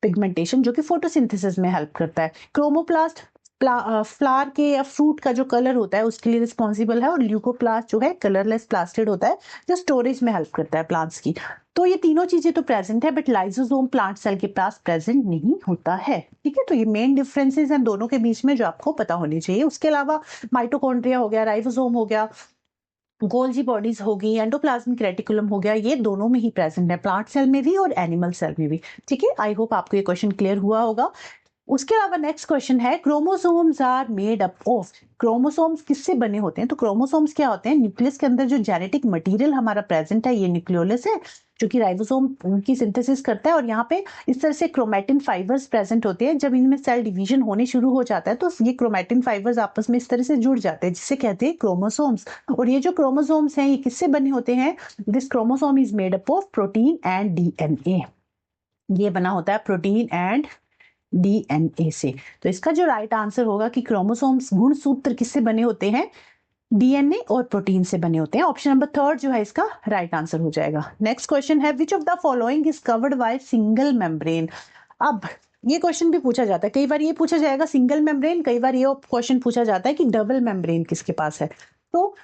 pigmentation, जो कि फोटोसिंथेसिस में हेल्प करता है। क्रोमोप्लास्ट फ्लावर के या फ्रूट का जो कलर होता है उसके लिए रिस्पॉन्सिबल है, और ल्यूकोप्लास्ट जो है कलरलेस प्लास्टिड होता है जो स्टोरेज में हेल्प करता है प्लांट्स की। तो ये तीनों चीजें तो प्रेजेंट है बट लाइजोसोम प्लांट सेल के पास प्रेजेंट नहीं होता है, ठीक है। तो ये मेन डिफरेंसेस हैं दोनों के बीच में जो आपको पता होनी चाहिए। उसके अलावा माइटोकॉन्ड्रिया हो गया, राइबोसोम हो गया, गोल्जी बॉडीज होगी, एंडोप्लाज्मिक रेटिकुलम हो गया, ये दोनों में ही प्रेजेंट है, प्लांट सेल में भी और एनिमल सेल में भी, ठीक है। आई होप आपको ये क्वेश्चन क्लियर हुआ होगा। उसके अलावा नेक्स्ट क्वेश्चन है chromosomes are made up of. Chromosomes किससे बने होते हैं? तो क्रोमोसोम्स क्या होते हैं? न्यूक्लियस के अंदर जो जेनेटिक मटेरियल हमारा प्रेजेंट है ये न्यूक्लियोलस है, जो कि राइबोसोम की सिंथेसिस करता है। और यहाँ पे इस तरह से क्रोमैटिन फाइबर्स प्रेजेंट होते हैं। जब इनमें सेल डिवीजन होने शुरू हो जाता है तो ये क्रोमैटिन फाइबर्स आपस में इस तरह से जुड़ जाते हैं, जिसे कहते हैं क्रोमोसोम्स। और ये जो क्रोमोसोम्स हैं ये किससे बने होते हैं? This chromosome is made up of protein and DNA. ये बना होता है प्रोटीन एंड डीएनए से। तो इसका जो राइट आंसर होगा कि क्रोमोसोम्स गुणसूत्र किससे बने होते हैं? डीएनए और प्रोटीन से बने होते हैं। ऑप्शन नंबर 3 जो है इसका राइट आंसर हो जाएगा। नेक्स्ट क्वेश्चन है which of the following is covered by single membrane. अब ये क्वेश्चन भी पूछा जाता है, कई बार ये पूछा जाएगा सिंगल मेम्ब्रेन, कई बार ये क्वेश्चन पूछा जाता है कि डबल मेम्ब्रेन किसके पास है। तो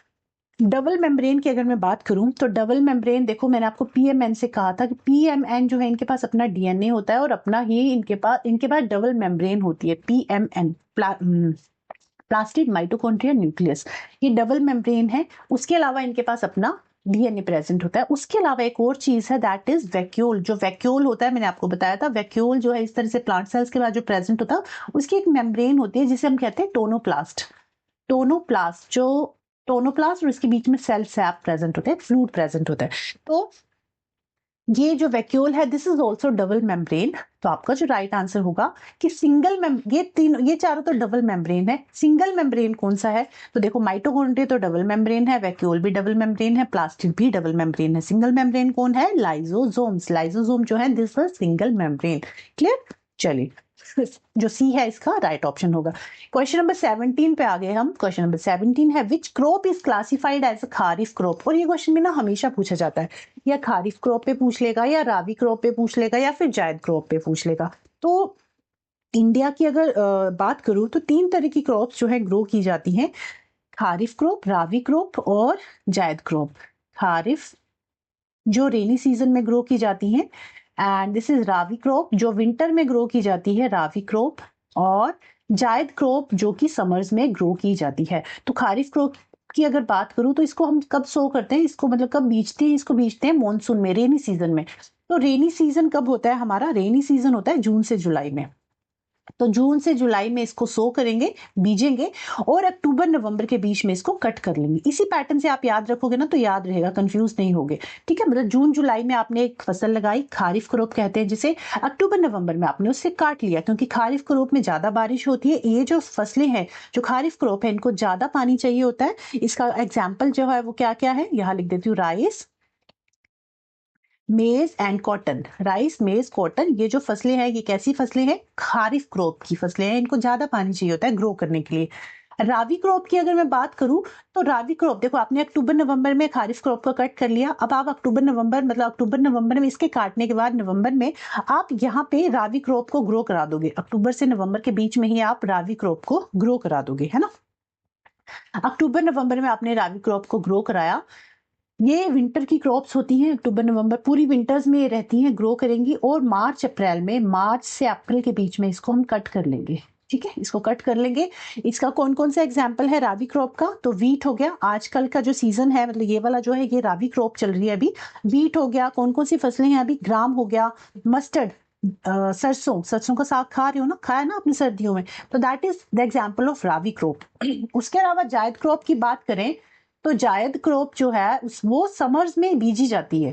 डबल मेम्ब्रेन की अगर मैं बात करूं तो डबल मेम्ब्रेन, देखो मैंने आपको पीएमएन से कहा था कि पीएमएन जो है इनके पास अपना डीएनए होता है और अपना ही इनके पास डबल मेम्ब्रेन होती है। पीएमएन प्लास्टिड माइटोकॉन्ड्रिया न्यूक्लियस, ये डबल मेम्ब्रेन है। उसके अलावा इनके पास अपना डीएनए प्रेजेंट होता है। उसके अलावा एक और चीज है दैट इज वैक्यूल। जो वैक्यूल होता है मैंने आपको बताया था, वैक्यूल जो है इस तरह से प्लांट सेल्स के बाद जो प्रेजेंट होता है उसकी एक मेम्ब्रेन होती है जिसे हम कहते हैं टोनोप्लास्ट। टोनोप्लास्ट और इसके बीच में सेल सैप प्रेजेंट होते हैं, फ्लूइड प्रेजेंट होता है। तो ये जो वैक्यूल है this is also double membrane. तो आपका जो राइट आंसर होगा कि ये चारों तो डबल मेम्ब्रेन है। सिंगल मेम्ब्रेन कौन सा है? तो देखो माइटोकॉन्ड्रिया तो डबल मेम्ब्रेन है, वैक्यूल भी डबल मेम्ब्रेन है, प्लास्टिड भी डबल मेम्ब्रेन है। सिंगल मेम्ब्रेन कौन है? लाइजोसोम्स। लाइजोसोम जो है this was single membrane. Clear? चलिए, जो सी है इसका राइट ऑप्शन होगा। क्वेश्चन नंबर 17 पे आ गए हम। क्वेश्चन नंबर 17 है which crop is classified as a kharif crop. और ये क्वेश्चन भी ना हमेशा पूछा जाता है, या खारिफ क्रॉप पे पूछ लेगा, या राबी क्रॉप पे पूछ लेगा, या फिर जायद क्रॉप पे पूछ लेगा। तो इंडिया की अगर बात करूं तो 3 तरह की क्रॉप्स जो है ग्रो की जाती हैं, खारिफ क्रॉप, रावी क्रॉप और जायद क्रॉप। खारिफ जो रेनी सीजन में ग्रो की जाती हैं, and this is Ravi crop जो विंटर में ग्रो की जाती है, रावी क्रॉप। और जायद क्रॉप जो कि समर्स में ग्रो की जाती है। तो खारिफ क्रॉप की अगर बात करूं तो इसको हम कब सो करते हैं, इसको मतलब कब बीजते हैं, इसको बीजते हैं मॉनसून में, रेनी सीजन में। तो रेनी सीजन कब होता है हमारा, रेनी सीजन होता है जून से जुलाई में। तो जून से जुलाई में इसको सो करेंगे, बीजेंगे, और अक्टूबर नवंबर के बीच में इसको कट कर लेंगे। इसी पैटर्न से आप याद रखोगे ना तो याद रहेगा, कंफ्यूज नहीं होगे। ठीक है, मतलब जून जुलाई में आपने एक फसल लगाई, खारिफ क्रॉप कहते हैं जिसे। अक्टूबर नवंबर में आपने उससे काट लिया, क्योंकि खारिफ क्रॉप में ज्यादा बारिश होती है। ये जो फसलें हैं, जो खारिफ क्रॉप है, इनको ज्यादा पानी चाहिए होता है। इसका एग्जाम्पल जो है वो क्या क्या है, यहाँ लिख देती हूँ, राइस, मेज एंड कॉटन। राइस, मेज, कॉटन, ये जो फसलें हैं ये कैसी फसलें हैं, खारिफ क्रॉप की फसलें हैं। इनको ज्यादा पानी चाहिए होता है ग्रो करने के लिए। रावी क्रॉप की अगर मैं बात करूं तो रावी क्रॉप, देखो आपने अक्टूबर नवंबर में खारिफ क्रॉप का कट कर लिया। अब आप अक्टूबर नवंबर, मतलब अक्टूबर नवंबर में इसके काटने के बाद नवंबर में आप यहाँ पे रावी क्रॉप को ग्रो करा दोगे। अक्टूबर से नवंबर के बीच में ही आप रावी क्रॉप को ग्रो करा दोगे, है ना। अक्टूबर नवंबर में आपने रावी क्रॉप को ग्रो कराया। ये विंटर की क्रॉप्स होती हैं, अक्टूबर नवंबर पूरी विंटर्स में ये रहती हैं, ग्रो करेंगी। और मार्च अप्रैल में, मार्च से अप्रैल के बीच में इसको हम कट कर लेंगे। ठीक है, इसको कट कर लेंगे। इसका कौन कौन सा एग्जाम्पल है रावी क्रॉप का, तो वीट हो गया। आजकल का जो सीजन है, मतलब ये वाला जो है, ये रावी क्रॉप चल रही है अभी। वीट हो गया। कौन कौन सी फसलें हैं अभी, ग्राम हो गया, मस्टर्ड, सरसों, सरसों का साग खा रहे हो ना, खाया ना आपने सर्दियों में, तो that is the example of Ravi crop. उसके अलावा जायद क्रॉप की बात करें तो जायद क्रॉप जो है वो समर्स में बीजी जाती है।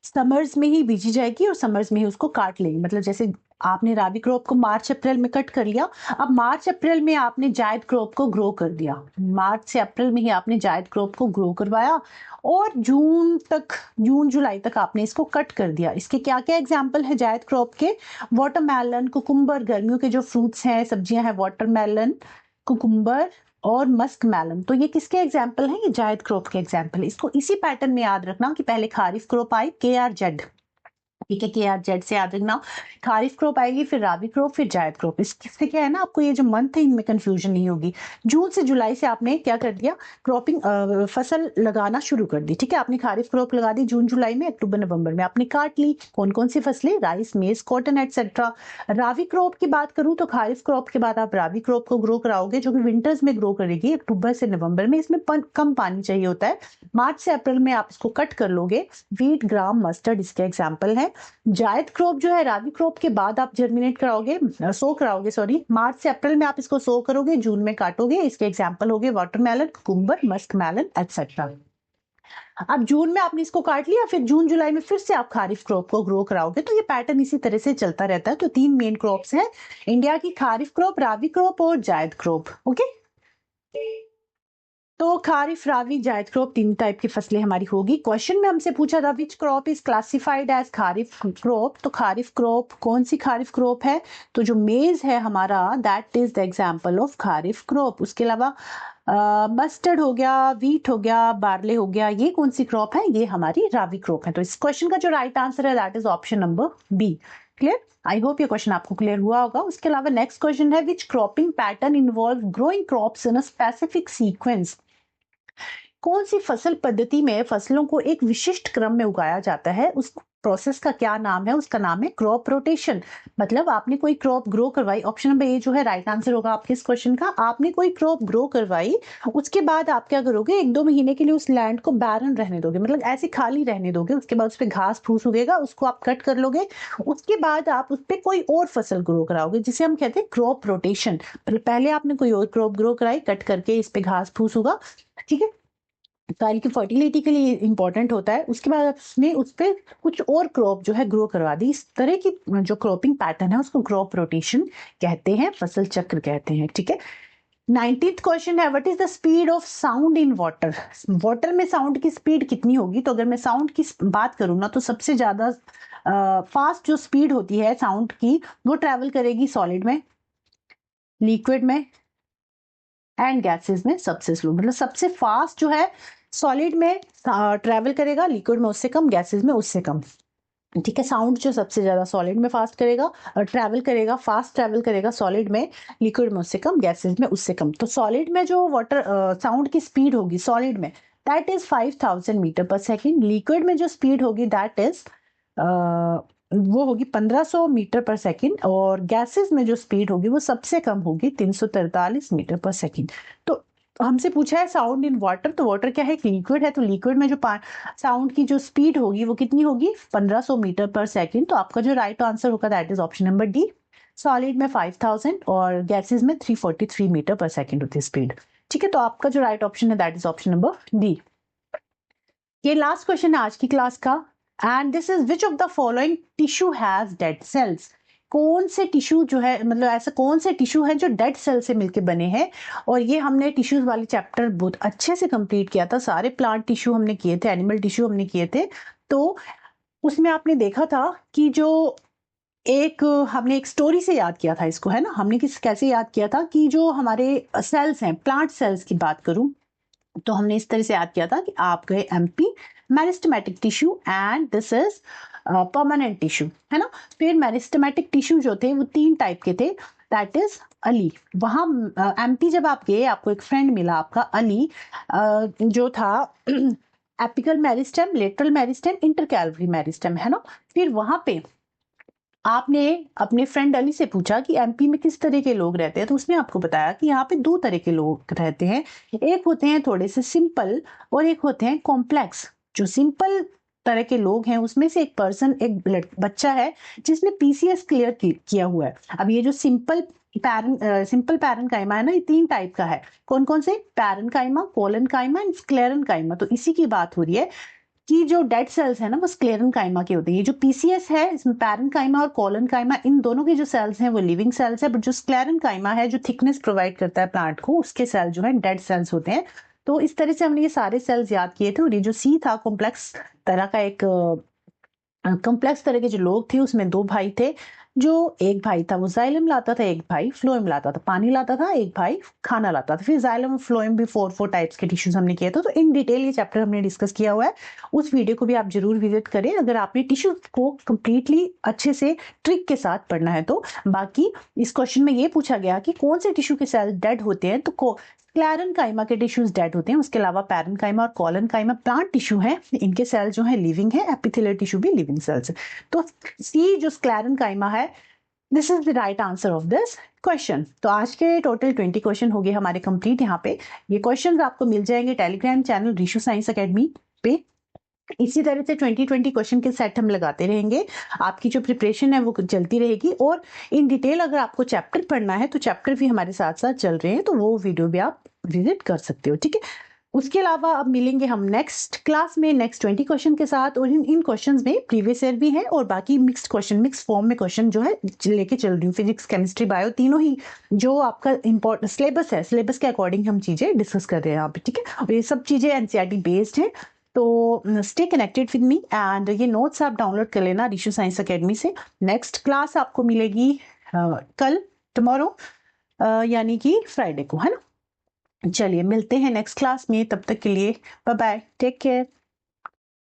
समर्स में ही बीजी जाएगी और समर्स में ही उसको काट लेंगे। मतलब जैसे आपने राबी क्रॉप को मार्च अप्रैल में कट कर लिया, अब मार्च अप्रैल में आपने जायद क्रॉप को ग्रो कर दिया। मार्च से अप्रैल में ही आपने जायद क्रॉप को ग्रो करवाया और जून तक, जून जुलाई तक आपने इसको कट कर दिया। इसके क्या क्या एग्जाम्पल है जायद क्रॉप के, वाटरमेलन, कुकुम्बर, गर्मियों के जो फ्रूट्स हैं, सब्जियां हैं, वाटरमेलन, कुकुम्बर और मस्क मेलन। तो ये किसके एग्जाम्पल हैं, ये जायद क्रॉप के एग्जाम्पल है। इसको इसी पैटर्न में याद रखना कि पहले खारिफ क्रॉप आई, KRZ। ठीक है, KRZ से याद रखना। खारिफ क्रॉप आएगी, फिर राबी क्रॉप, फिर जायद क्रॉप। इससे क्या है ना, आपको ये जो मंथ है इनमें कंफ्यूजन नहीं होगी। जून से जुलाई से आपने क्या कर दिया, क्रॉपिंग, फसल लगाना शुरू कर दी। ठीक है, आपने खारिफ क्रॉप लगा दी जून जुलाई में, अक्टूबर नवंबर में आपने काट ली। कौन कौन सी फसलें, राइस, मेज, कॉटन एटसेट्रा। रावी क्रॉप की बात करूं तो खारिफ क्रॉप के बाद आप रावी क्रॉप को ग्रो कराओगे, जो कि विंटर्स में ग्रो करेगी, अक्टूबर से नवंबर में। इसमें कम पानी चाहिए होता है। मार्च से अप्रैल में आप इसको कट कर लोगे। वीट, ग्राम, मस्टर्ड इसके एग्जाम्पल है। जायद क्रॉप जो है रावी क्रॉप के बाद आप जर्मिनेट कराओगे, सो कराओगे, सॉरी, मार्च से अप्रैल में आप इसको सो करोगे, जून में काटोगे। इसके एग्जाम्पल हो गए watermelon, cucumber, musk melon etcetera. अब जून में आपने इसको काट लिया, फिर जून जुलाई में फिर से आप खारिफ क्रॉप को ग्रो कराओगे। तो ये पैटर्न इसी तरह से चलता रहता है। तो 3 मेन क्रॉप्स हैं इंडिया की, खारिफ क्रॉप, रावी क्रॉप और जायद क्रॉप। ओके, तो खारिफ, रावी, जायद क्रॉप 3 टाइप की फसलें हमारी होगी। क्वेश्चन में हमसे पूछा था which crop is classified as kharif crop. तो खारिफ क्रॉप, कौन सी खारिफ क्रॉप है, तो जो मेज है हमारा, that is the example of kharif crop. उसके अलावा मस्टर्ड हो गया, वीट हो गया, बार्ले हो गया, ये कौन सी क्रॉप है, ये हमारी रावी क्रॉप है। तो इस क्वेश्चन का जो राइट आंसर है that is option number B. Clear, I hope ये क्वेश्चन आपको क्लियर हुआ होगा। उसके अलावा नेक्स्ट क्वेश्चन है which cropping pattern involve growing crops in a specific sequence. कौन सी फसल पद्धति में फसलों को एक विशिष्ट क्रम में उगाया जाता है, उस प्रोसेस का क्या नाम है, उसका नाम है क्रॉप रोटेशन। मतलब आपने कोई क्रॉप ग्रो करवाई, ऑप्शन नंबर ए जो है राइट आंसर होगा आपके इस क्वेश्चन का। आपने कोई क्रॉप ग्रो करवाई, उसके बाद आप क्या करोगे, 1-2 महीने के लिए उस लैंड को बैरन रहने दोगे, मतलब ऐसे खाली रहने दोगे। उसके बाद उस पर घास फूस उगेगा, उसको आप कट कर लोगे। उसके बाद आप उस पर कोई और फसल ग्रो कराओगे, जिसे हम कहते हैं क्रॉप रोटेशन। पहले आपने कोई और क्रॉप ग्रो कराई, कट करके इस पे घास फूस उगा, ठीक है, सॉइल की फर्टिलिटी के लिए इंपॉर्टेंट होता है। उसके बाद उसने उस पर कुछ और क्रॉप जो है ग्रो करवा दी। इस तरह की जो क्रॉपिंग पैटर्न है उसको क्रॉप रोटेशन कहते हैं, फसल चक्र कहते हैं। ठीक है, 19th क्वेश्चन है what is the speed of sound in water. Water में साउंड की स्पीड कितनी होगी। तो अगर मैं साउंड की बात करूँ ना, तो सबसे ज्यादा फास्ट जो स्पीड होती है साउंड की, वो ट्रेवल करेगी सॉलिड में, लिक्विड में एंड गैसेस में सबसे स्लो। मतलब सबसे फास्ट जो है सॉलिड में ट्रेवल करेगा, लिक्विड में उससे कम, गैसेस में उससे कम। ठीक है। साउंड जो सबसे ज्यादा सॉलिड में फास्ट करेगा और ट्रैवल करेगा, फास्ट ट्रैवल करेगा सॉलिड में, लिक्विड में उससे कम, गैसेज में उससे कम। तो सॉलिड में जो वाटर साउंड की स्पीड होगी सॉलिड में, दैट इज 5000 मीटर पर सेकेंड। लिक्विड में जो स्पीड होगी दैट इज वो होगी 1500 मीटर पर सेकेंड। और गैसेस में जो स्पीड होगी वो सबसे कम होगी 343 मीटर पर सेकेंड। तो हमसे पूछा है साउंड इन वाटर, तो वाटर क्या है, एक लिक्विड है, तो लिक्विड में जो साउंड की जो स्पीड होगी वो कितनी होगी, 1500 मीटर पर सेकेंड। तो आपका जो राइट आंसर होगा that is option number D. Solid में 5000 और गैसेस में 343 मीटर पर सेकेंड होती है स्पीड। ठीक है, तो आपका जो राइट ऑप्शन है that is option number D. ये लास्ट क्वेश्चन है आज की क्लास का, and this is which of the following tissue has dead cells. कौन से टिश्यू जो है, मतलब ऐसा कौन से टिश्यू है जो डेड सेल से मिलके बने हैं। और ये हमने टिश्यूज वाली चैप्टर बहुत अच्छे से कंप्लीट किया था, सारे प्लांट टिश्यू हमने किए थे, एनिमल टिश्यू हमने किए थे। तो उसमें आपने देखा था कि जो एक हमने एक स्टोरी से याद किया था इसको, है ना। हमने कैसे याद किया था कि जो हमारे सेल्स हैं, प्लांट सेल्स की बात करूं तो हमने इस तरह से याद किया था कि आप गए MP, meristematic tissue, and this is permanent tissue, है ना। फिर मेरिस्टेमेटिक टिश्यू जो थे वो 3 टाइप के थे, दैट इज अली। वहां एमपी जब आप गए आपको एक फ्रेंड मिला आपका अली, जो था apical meristem, lateral meristem, intercalary meristem, है ना। फिर वहां पे आपने अपने फ्रेंड अली से पूछा कि एमपी में किस तरह के लोग रहते हैं, तो उसने आपको बताया कि यहाँ पे 2 तरह के लोग रहते हैं। एक होते हैं थोड़े से सिंपल और एक होते हैं कॉम्प्लेक्स। जो सिंपल तरह के लोग हैं उसमें से एक पर्सन, एक बच्चा है जिसने पीसीएस क्लियर किया हुआ है। अब ये जो सिंपल पैरेन्काइमा है ना, ये 3 टाइप का है। कौन कौन से, पैरेन्काइमा, कोलेनकाइमा एंड स्क्लेरेन्काइमा। तो इसी की बात हो रही है कि जो डेड सेल्स है ना वो स्क्लेरेन्काइमा के होते हैं। ये जो पीसीएस है इसमें पैरेन्काइमा और कोलेनकाइमा, इन दोनों के जो सेल्स हैं वो लिविंग सेल्स है, बट जो स्क्लेरेन्काइमा है जो थिकनेस प्रोवाइड करता है प्लांट को, उसके सेल जो है डेड सेल्स होते हैं। तो इस तरह से हमने ये सारे सेल्स याद किए थे। और ये जो सी था कॉम्प्लेक्स तरह का, एक कॉम्प्लेक्स तरह के जो लोग थे उसमें 2 भाई थे। जो एक भाई था वो जाइलम लाता था, एक भाई फ्लोएम लाता था, पानी लाता था, एक भाई खाना लाता था। फिर जाइलम और फ्लोएम भी 4 टाइप्स के टिश्यूज हमने किए थे। तो इन डिटेल ये चैप्टर हमने डिस्कस किया हुआ है, उस वीडियो को भी आप जरूर विजिट करें अगर आपने टिश्यू को कंप्लीटली अच्छे से ट्रिक के साथ पढ़ना है तो। बाकी इस क्वेश्चन में ये पूछा गया कि कौन से टिश्यू के सेल डेड होते हैं, तो स्क्लेरेन्काइमा के टिश्यूज डेड होते हैं। उसके अलावा पैरेन्काइमा और कोलेनकाइमा प्लांट टिश्यू हैं, इनके सेल जो है लिविंग है, एपिथेलियल टिश्यू भी लिविंग सेल्स है। तो सी जो स्क्लेरेन्काइमा है, this is the right answer of this question. तो आज के टोटल 20 क्वेश्चन हो गए हमारे कंप्लीट। यहाँ पे ये क्वेश्चंस आपको मिल जाएंगे Telegram channel Rishu science academy पे। इसी तरह से 20 क्वेश्चन के सेट हम लगाते रहेंगे, आपकी जो प्रिपरेशन है वो चलती रहेगी। और इन डिटेल अगर आपको चैप्टर पढ़ना है तो चैप्टर भी हमारे साथ साथ चल रहे हैं, तो वो वीडियो भी आप विजिट कर सकते हो, ठीक है। उसके अलावा अब मिलेंगे हम नेक्स्ट क्लास में नेक्स्ट 20 क्वेश्चन के साथ। और इन क्वेश्चंस में प्रीवियस ईयर भी है और बाकी मिक्स्ड क्वेश्चन, मिक्स फॉर्म में क्वेश्चन जो है लेके चल रही हूँ। फिजिक्स, केमिस्ट्री, बायो तीनों ही जो आपका इंपॉर्टेंट सिलेबस है, सिलेबस के अकॉर्डिंग हम चीजें डिस्कस कर रहे हैं यहाँ पे, ठीक है। और ये सब चीजें एनसीईआरटी बेस्ड है। तो stay connected with me, and ये नोट्स आप डाउनलोड कर लेना रिशु साइंस अकेडमी से। नेक्स्ट क्लास आपको मिलेगी कल, टुमारो, यानी कि फ्राइडे को, है ना। चलिए मिलते हैं नेक्स्ट क्लास में, तब तक के लिए बाय बाय, टेक केयर।